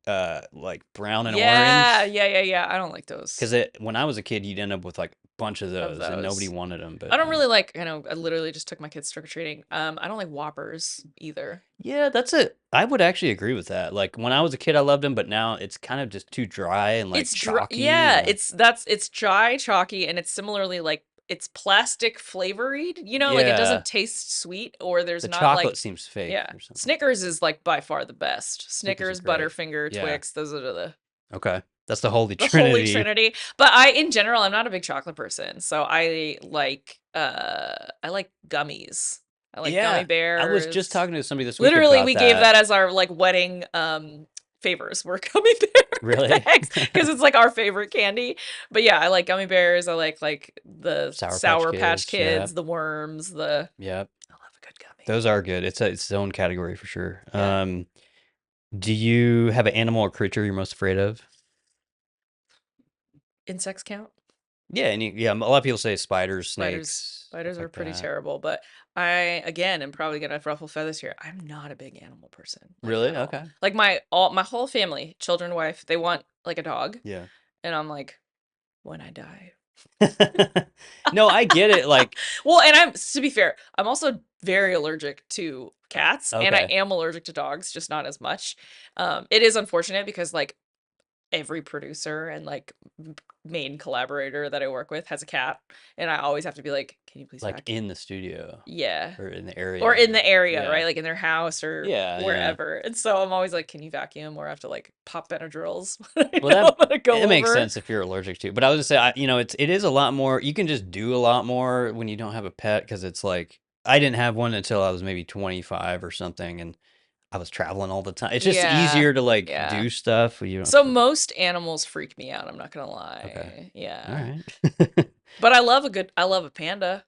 brown and Yeah, orange. yeah. I don't like those. Because when I was a kid, you'd end up with like a bunch of those, and nobody those. wanted them. But I don't really like, I literally just took my kids trick or treating. I don't like Whoppers either. yeah, that's it. I would actually agree with that. Like when I was a kid, I loved them, but now it's kind of just too dry and like It's dry. chalky. Yeah, it's dry, chalky, and it's similarly like it's plastic flavored. You know, like it Yeah. doesn't taste sweet, or there's The not chocolate like seems fake yeah. or something. Snickers is like by far the best. Snickers Snickers, is great. Butterfinger, Yeah. Twix. Those are the Okay, that's the Holy the Trinity. Holy Trinity. But in general, I'm not a big chocolate person, so I like gummies. I like gummy bears. I was just talking to somebody this week. Literally, about we gave that as our like wedding favors. Were gummy bear Really? bags because it's like our favorite candy. But yeah, I like gummy bears. I like the Sour Patch Kids, yep. the worms, the Yep. I love a good gummy. Those are good. It's its own category for sure. Yeah. Do you have an animal or creature you're most afraid of? Insects count? Yeah, and a lot of people say spiders, snakes. Spiders stuff are like pretty that. terrible, but I again am probably gonna ruffle feathers here. I'm not a big animal person. Like, Really? at all. Okay. Like my whole family, children, wife, they want like a dog, Yeah. and I'm like, when I die. No, I get it. Like, Well, and to be fair, I'm also very allergic to cats, and I Okay. am allergic to dogs, just not as much. It is unfortunate because like every producer and like main collaborator that I work with has a cat, and I always have to be like, can you please like vacuum? in the studio Yeah. or in the area. Or in the area, Yeah. right? Like in their house or Yeah. wherever. And so I'm always like, can you vacuum? Or I have to like pop Benadryls. when I Well, know I'm gonna go it makes over. sense if you're allergic to. But I was just say, it is a lot more. You can just do a lot more when you don't have a pet because it's like I didn't have one until I was maybe 25 or something, and I was traveling all the time. It's just Yeah, easier to like yeah. do stuff. You don't So have to- most animals freak me out, I'm not gonna lie. Okay. Yeah. All right. But I love a panda.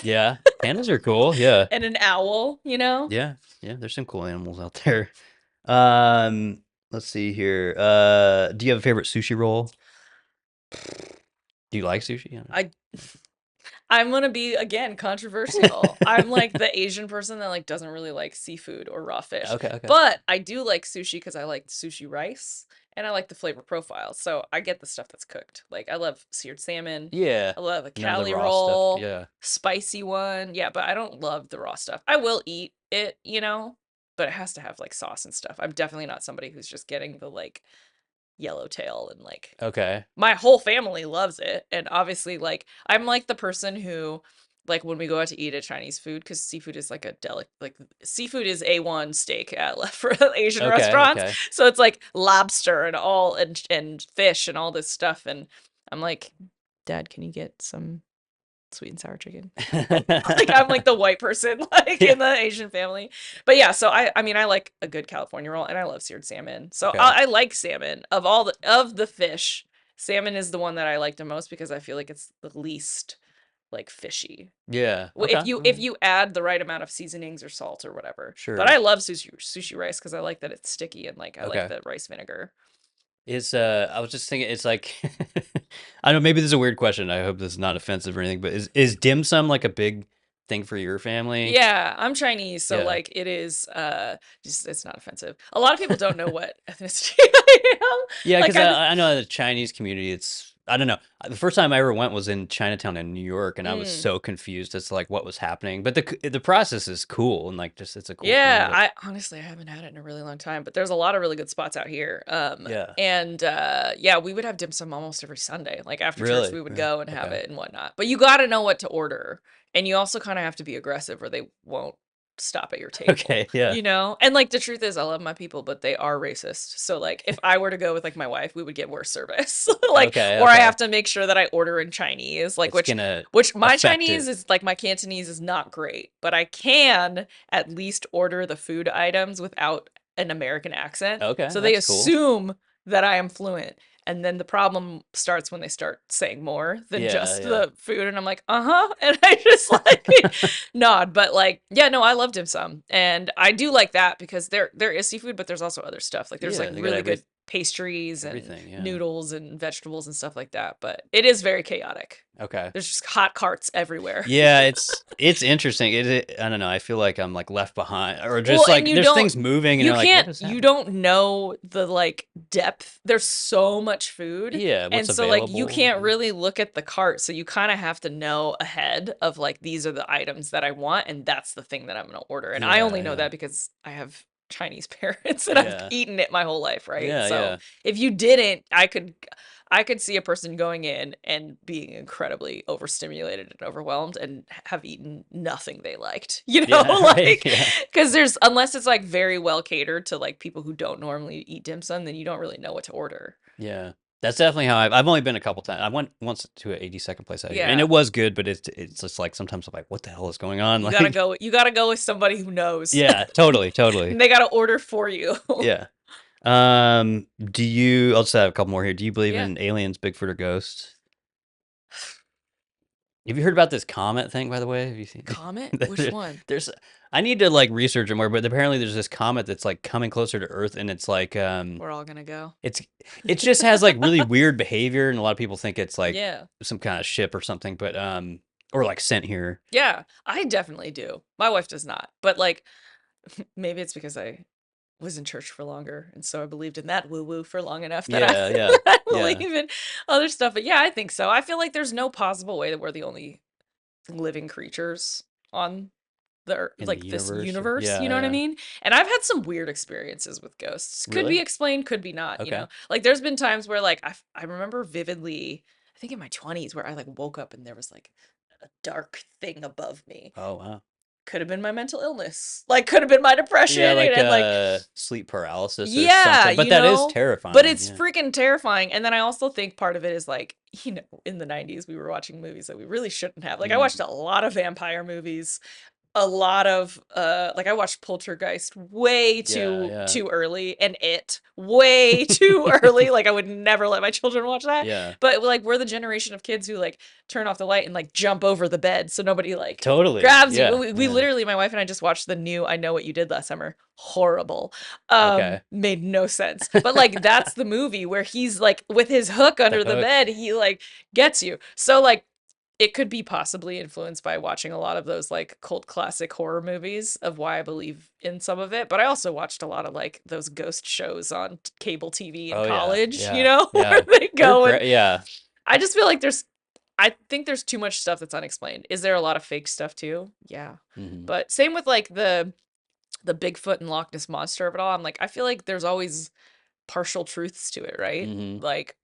Yeah, pandas are cool. Yeah, And an owl, you know? yeah. There's some cool animals out there. Let's see here. Do you have a favorite sushi roll? Do you like sushi? I'm gonna be again controversial. I'm like the Asian person that like doesn't really like seafood or raw fish. Okay. But I do like sushi because I like sushi rice. and I like the flavor profile. So I get the stuff that's cooked. Like I love seared salmon. Yeah. I love a None of the Cali raw stuff. roll, Yeah. spicy one. Yeah, but I don't love the raw stuff. I will eat it, but it has to have like sauce and stuff. I'm definitely not somebody who's just getting the like yellowtail and like Okay. my whole family loves it. And obviously, like, I'm like the person who, like, when we go out to eat at Chinese food, because seafood is like a like, seafood is A1 steak at for Asian Okay. restaurants. Okay. So it's like lobster and all, and fish and all this stuff. And I'm like, Dad, can you get some sweet and sour chicken? Like I'm like the white person like Yeah. in the Asian family. But yeah, so I mean I like a good California roll and I love seared salmon. So Okay. I like salmon. Of the fish, salmon is the one that I like the most because I feel like it's the least like fishy. Yeah. Well, Okay. if you add the right amount of seasonings or salt or whatever. But Sure. I love sushi rice because I like that it's sticky and like I like Okay. the rice vinegar. It's I was just thinking it's like I don't know, maybe this is a weird question. I hope this is not offensive or anything, but is dim sum like a big thing for your family? Yeah, I'm Chinese, so Yeah. like it is just it's not offensive. A lot of people don't know what ethnicity I am. Yeah, Like because I know the Chinese community, it's I don't know. The first time I ever went was in Chinatown in New York, and I was so confused as to like what was happening. But the process is cool, and like just it's a cool thing. Yeah, But I honestly I haven't had it in a really long time, but there's a lot of really good spots out here. yeah, And yeah, we would have dim sum almost every Sunday. Like after church, really, we would yeah. go and have Okay, it and whatnot. But you got to know what to order, and you also kind of have to be aggressive, or they won't stop at your table. okay, yeah, And like the truth is, I love my people, but they are racist. So like, if I were to go with like my wife, we would get worse service. Like, okay, or I okay. have to make sure that I order in Chinese, like It's gonna which my affect Chinese it. is like my Cantonese is not great, but I can at least order the food items without an American accent. Okay, So they that's cool. assume that I am fluent. And then the problem starts when they start saying more than Yeah, just yeah. the food. And I'm like, uh-huh. And I just like nod. But like, yeah, no, I love dim sum. And I do like that because there is seafood, but there's also other stuff. Like there's Yeah, like they got really good pastries and everything. Yeah. noodles and vegetables and stuff like that. But it is very chaotic. Okay. There's just hot carts everywhere. Yeah, it's interesting. I don't know. I feel like I'm like left behind, or Well, just and like you there's don't things moving, and you you're like, what can't is you happening? don't know the like depth. There's so much food. Yeah, And what's so like you available? can't really look at the cart. So you kind of have to know ahead of like these are the items that I want and that's the thing that I'm going to order. And I Yeah, only know yeah, that because I have Chinese parents and I've yeah, eaten it my whole life, right? yeah, So yeah. if you didn't, I could see a person going in and being incredibly overstimulated and overwhelmed and have eaten nothing they liked, Yeah, right. like Yeah. because there's unless it's like very well catered to like people who don't normally eat dim sum, then you don't really know what to order. Yeah. That's definitely how I've only been a couple times. I went once to an 82nd place out here, and Yeah. it was good, but it's just like sometimes I'm like, what the hell is going on? You gotta go with somebody who knows. Yeah, totally, totally. And they gotta order for you. Yeah. I'll just have a couple more here. Do you believe Yeah. in aliens, Bigfoot, or ghosts? Have you heard about this comet thing, by the way? Have you seen Comet? Which There- one? There's I need to like research it more, but apparently there's this comet that's like coming closer to Earth, and it's like We're all gonna go. it just has like really weird behavior, and a lot of people think it's like Yeah. some kind of ship or something, but or like sent here. Yeah, I definitely do. My wife does not. But like maybe it's because I was in church for longer, and so I believed in that woo-woo for long enough that Yeah, yeah, I yeah. believe in other stuff. But yeah, I think so. I feel like there's no possible way that we're the only living creatures on In like the this universe. universe, Yeah, you know what I yeah. mean? And I've had some weird experiences with ghosts. Could Really? be explained, could be not, Okay. Like there's been times where like I remember vividly, I think in my 20s where I like woke up and there was like a dark thing above me. Oh wow. Could have been my mental illness. Like could have been my depression Yeah, like and like sleep paralysis or yeah, something. But that is terrifying. but it's Yeah. freaking terrifying. And then I also think part of it is like, in the 90s we were watching movies that we really shouldn't have. Like I watched a lot of vampire movies, a lot of like I watched Poltergeist way Yeah. too early and it way too early. Like I would never let my children watch that. Yeah. But like we're the generation of kids who like turn off the light and like jump over the bed so nobody like Totally. grabs Yeah. you. We Yeah. literally, my wife and I just watched the new I Know What You Did Last Summer. Horrible. Okay. Made no sense. But like that's the movie where he's like with his hook under the hook. bed, he like gets you. So like it could be possibly influenced by watching a lot of those like cult classic horror movies of why I believe in some of it. But I also watched a lot of like those ghost shows on cable TV in Oh yeah, college, yeah, where yeah. they They're go and great. Yeah. I just feel like I think there's too much stuff that's unexplained. Is there a lot of fake stuff too? Yeah. Hmm. But same with like the Bigfoot and Loch Ness monster of it all. I'm like, I feel like there's always partial truths to it, right? Hmm. Like,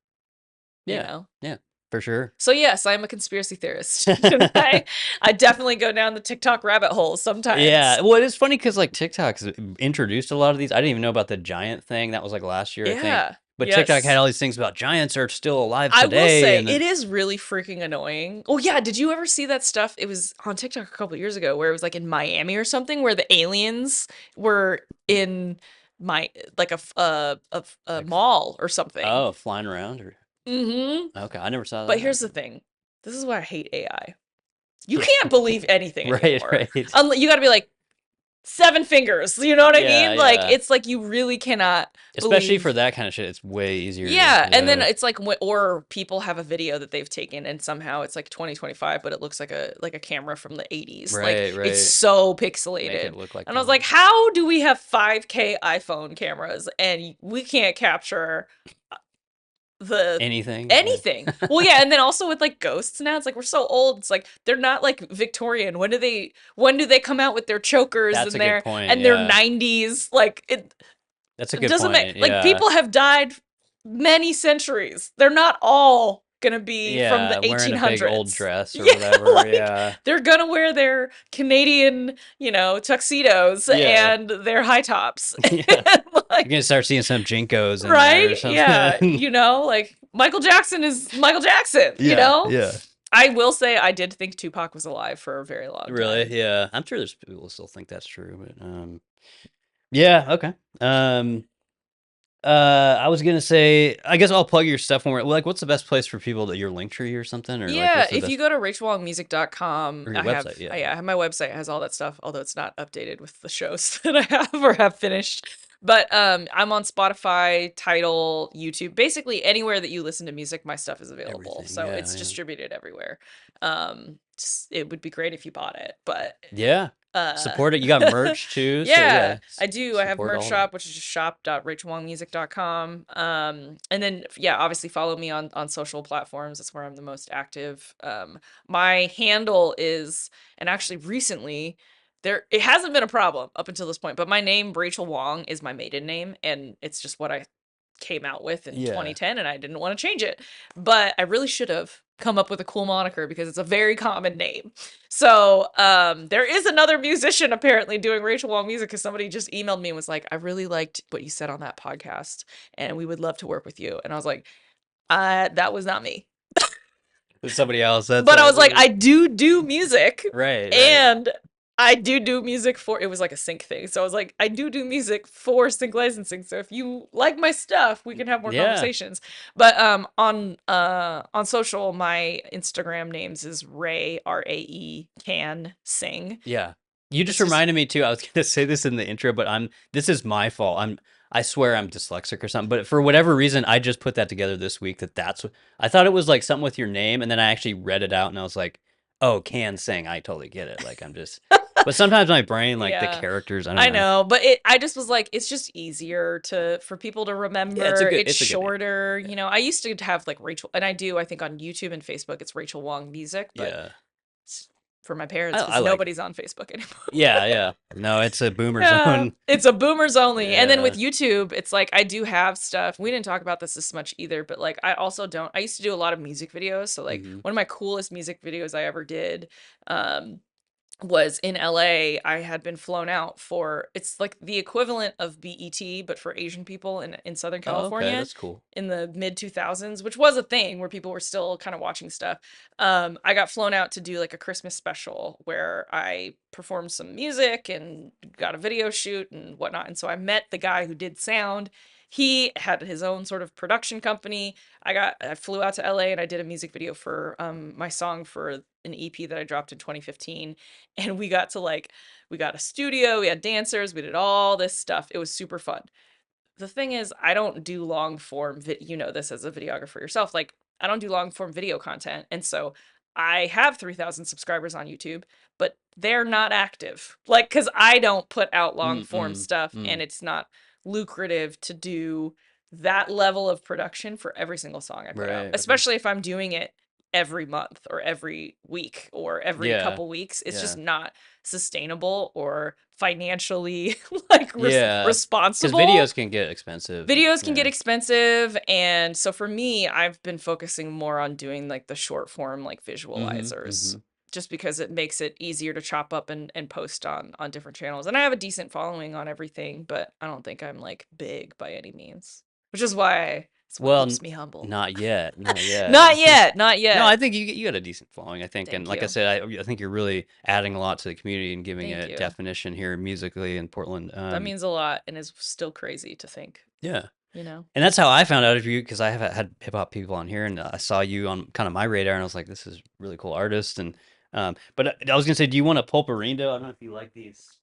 you Yeah. know. Yeah. For sure. So yes, I'm a conspiracy theorist. And I definitely go down the TikTok rabbit hole sometimes. Yeah. Well, it's funny because like TikTok's introduced a lot of these. I didn't even know about the giant thing. That was like last year, I think. Yeah. But TikTok had Yes. all these things about giants are still alive I will today, say and it then is really freaking annoying. Oh yeah, did you ever see that stuff? It was on TikTok a couple years ago where it was like in Miami or something where the aliens were in my like a like mall or something. flying around or Mm-hmm. okay, I never saw But that. here's the thing. This is why I hate AI. You Yeah. can't believe anything Right, anymore. right. You got to be like 7 fingers. You know what I Yeah, mean? Like yeah. it's like you really cannot Especially believe. for that kind of shit, it's way easier. Yeah, and then Yeah. it's like or people have a video that they've taken and somehow it's like 2025 but it looks like a camera from the 80s. Like Right, it's right. so Make pixelated. it look like And I was them. like, how do we have 5K iPhone cameras and we can't capture the Anything. anything? Well, yeah, and then also with like ghosts now, it's like we're so old. It's like they're not like Victorian. When do they come out with their chokers That's and a good point. their Yeah. 90s? Like That's a it good doesn't point. make like Yeah. people have died many centuries. They're not all gonna be from the Yeah, wearing a 1800s. big old dress or Yeah, whatever. like, Yeah. they're gonna wear their Canadian, tuxedos Yeah. and their high tops. Yeah. And, You're like, gonna start seeing some Jinkos in there or right? something. Yeah, like Michael Jackson is Michael Jackson, Yeah. I will say I did think Tupac was alive for a very long time. Really? Yeah. I'm sure there's people who still think that's true, but yeah, okay. I was gonna say, I guess I'll plug your stuff when we're like, what's the best place for people your link tree or something? Or like, Yeah, what's the if best you go to rachelwongmusic.com, or your website? Yeah. I have my website, it has all that stuff, although it's not updated with the shows that I have or have finished. But I'm on Spotify, Tidal, YouTube, basically anywhere that you listen to music, my stuff is available. Everything, So yeah, it's yeah. distributed everywhere. It would be great if you bought it, but Yeah. Support it. You got merch too. So yeah, I do. I have support merch all of shop, which is just shop.rachelwongmusic.com. And then yeah, obviously follow me on social platforms. That's where I'm the most active. My handle is, and actually recently it hasn't been a problem up until this point, but my name Rachel Wong is my maiden name, and it's just what I came out with in Yeah. 2010, and I didn't want to change it, but I really should have come up with a cool moniker because it's a very common name. So there is another musician apparently doing Rachel Wong music, because somebody just emailed me and was like, I really liked what you said on that podcast and we would love to work with you. And I was like, that was not me. It's somebody else. That's But I was like, I do music. right. And I do music for, it was like a sync thing. So I was like, I do music for sync licensing. So if you like my stuff, we can have more Yeah. conversations. But on social, my Instagram names is Ray, RAE, can sing. Yeah. You just reminded me too. I was gonna say this in the intro, but this is my fault. I swear I'm dyslexic or something, but for whatever reason, I just put that together this week that's what I thought it was like something with your name, and then I actually read it out and I was like, oh, can sing. I totally get it. Like I'm just but sometimes my brain, like the Yeah. characters, I don't I know. know, but I just was like, it's just easier for people to remember. it's a good name. shorter. I used to have like Rachel, and I think on YouTube and Facebook it's Rachel Wong Music, but Yeah. it's for my parents I because like nobody's on Facebook anymore. Yeah. No, it's a boomer Yeah, zone. it's a boomers only. And then Yeah. with YouTube, it's like I do have stuff. We didn't talk about this much either, but like I also don't. I used to do a lot of music videos. So like Mhm. one of my coolest music videos I ever did was in LA. I had been flown out for, it's like the equivalent of BET, but for Asian people in Southern Oh, okay, California that's cool. in the mid 2000s, which was a thing where people were still kind of watching stuff. I got flown out to do like a Christmas special where I performed some music and got a video shoot and whatnot. And so I met the guy who did sound. He had his own sort of production company. I flew out to LA and I did a music video for my song for an EP that I dropped in 2015. And we got a studio, we had dancers, we did all this stuff. It was super fun. The thing is, I don't do long form you know this as a videographer yourself. Like I don't do long form video content. And so I have 3,000 subscribers on YouTube, but they're not active. Like, because I don't put out long form stuff and it's not lucrative to do that level of production for every single song I put out, Right. especially if I'm doing it every month or every week or every Yeah. couple weeks. It's just Yeah. not sustainable or financially like Yeah. Because responsible. videos can get expensive. Videos can get Yeah. expensive, and so for me, I've been focusing more on doing like the short form like visualizers just because it makes it easier to chop up and post on different channels. And I have a decent following on everything, but I don't think I'm like big by any means, which is why it's what Well, keeps me humble. not yet. Not yet. Not yet, not No, yet. I think you got a decent following, I think. And Thank like I you. said, I think you're really adding a lot to the community and giving Thank it you. definition here musically in Portland. That means a lot and is still crazy to think, Yeah. you know? And that's how I found out of you, because I have had hip hop people on here, and I saw you on kind of my radar, and I was like, this is a really cool artist. And but I was gonna say, do you want a pulparindo? I don't know if you like these.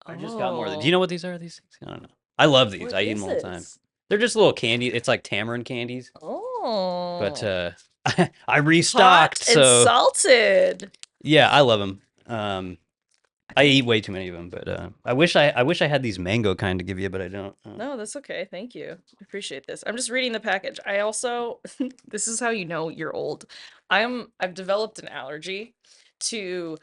I just got more. Do you know what these are? These things? I don't know. I love these. What I eat is them all the time. this? They're just little candy. It's like tamarind candies. Oh. But I Hot restocked, and so salted. yeah, I love them. I eat way too many of them, but I wish I had these mango kind to give you, but I don't. No, that's okay. Thank you. I appreciate this. I'm just reading the package. I also this is how you know you're old. I've developed an allergy to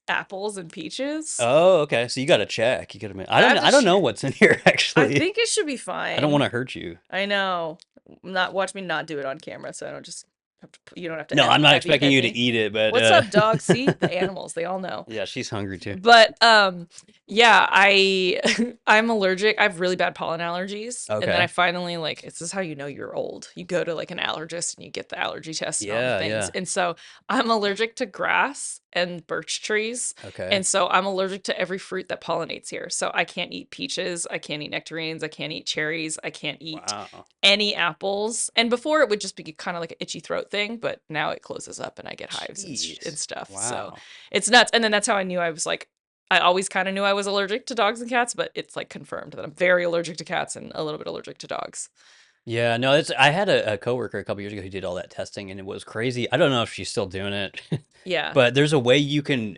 apples and peaches. Oh, okay. So you got to check. You got to. I have to I don't know what's in here I actually. think it should be fine. I don't want to hurt you. I know. Watch me not do it on camera, so I don't just have to. You don't have to. No, I'm not expecting you to me. eat it, but What's up, dog? See the animals. They all know. Yeah, she's hungry too. But yeah, I'm allergic. I have really bad pollen allergies. And then Okay. I finally like this is how you know you're old. You go to like an allergist and you get the allergy test and all the Yeah, things. yeah. And so I'm allergic to grass and birch trees. Okay. And so I'm allergic to every fruit that pollinates here. So I can't eat peaches, I can't eat nectarines, I can't eat cherries, I can't eat Wow. any apples. And before it would just be kind of like an itchy throat thing, but now it closes up and I get hives and Jeez. stuff. Wow. So it's nuts. And then that's how I knew I was like, I always kind of knew I was allergic to dogs and cats, but it's like confirmed that I'm very allergic to cats and a little bit allergic to dogs. Yeah, no, I had a coworker a couple years ago who did all that testing, and it was crazy. I don't know if she's still doing it, Yeah. but there's a way you can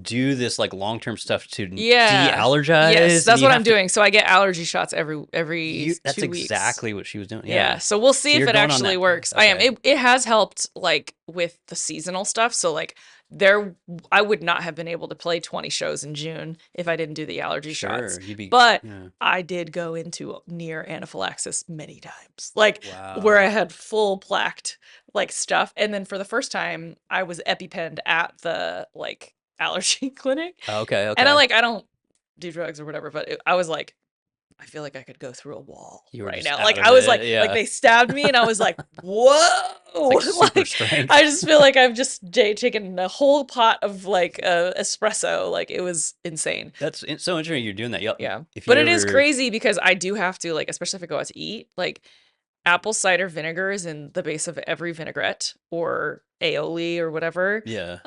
do this like long-term stuff to Yeah. de-allergize. Yes, and that's you what have I'm to- doing. So I get allergy shots every That's 2 weeks. exactly what she was doing. Yeah. Yeah. So we'll see So if you're it going on actually that- works. I am. okay. It has helped like with the seasonal stuff. So like I would not have been able to play 20 shows in June if I didn't do the allergy shots. Sure, you'd be. But yeah. I did go into near anaphylaxis many times. Like where I had full plaqued like stuff. And then for the first time I was EpiPenned at the like allergy clinic. Okay, okay. And I don't do drugs or whatever, but I was like, I feel like I could go through a wall You were right just now. out Like of I was it, like yeah. they stabbed me and I was like, whoa. It's like super strength. I just feel like I've just taken a whole pot of like espresso. Like it was insane. That's so interesting you're doing that. Yep. Yeah. If But you it is ever- crazy because I do have to like, especially if I go out to eat, like apple cider vinegar is in the base of every vinaigrette or aioli or whatever. Yeah.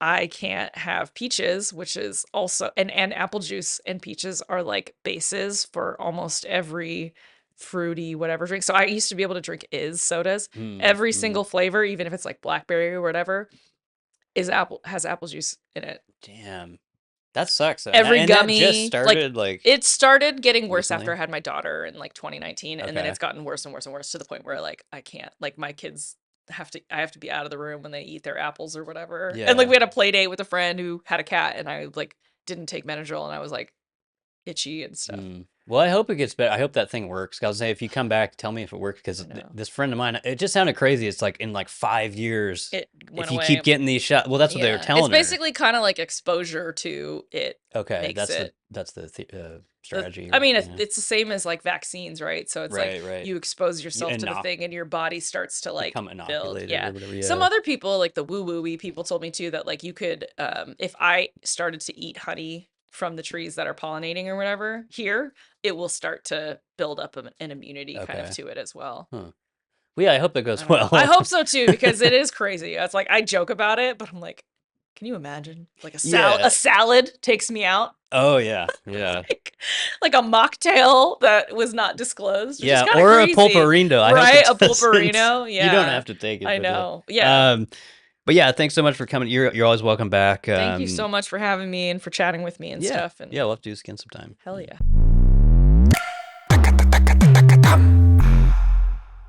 I can't have peaches, which is also and apple juice and peaches are like bases for almost every fruity whatever drink. So I used to be able to drink sodas. Every single flavor, even if it's like blackberry or whatever, has apple juice in it. Damn. That sucks. Though. Every and gummy that just started like it started getting worse recently? after I had my daughter in like 2019 and then Okay. it's gotten worse and worse and worse to the point where like I can't like my kids I have to be out of the room when they eat their apples or whatever. Yeah. And like we had a play date with a friend who had a cat and I like didn't take Benadryl and I was like itchy and stuff. Well, I hope it gets better. I hope that thing works. I was saying, if you come back, tell me if it works. Because this friend of mine, it just sounded crazy. It's like in like 5 years, It went if you away. keep getting these shots. Well, that's what they were telling It's her. basically kind of like exposure to it. Okay, makes that's the strategy. I mean, yeah. it's the same as like vaccines, right? So it's Right, like right. you expose yourself to the inoc- thing and your body starts to like become build. inoculated Yeah. or whatever. Some yeah. other people, like the woo-woo-y people told me too that like you could, if I started to eat honey from the trees that are pollinating or whatever here, it will start to build up an immunity kind of Okay. to it as well. Well, yeah, I hope that goes I don't know. well. I hope so too, because it is crazy. It's like I joke about it, but I'm like, Can you imagine? Like Yeah. a salad takes me out. Oh yeah, yeah, Like a mocktail that was not disclosed, which is yeah. kind of Or a crazy. pulperino. I hope Right? it A doesn't. pulperino. You don't Yeah. have to take it. I But know. Yeah. but yeah, thanks so much for coming. You're always welcome back. Thank you so much for having me and for chatting with me and Yeah, stuff. And yeah. We'll have to do this again sometime. hell yeah.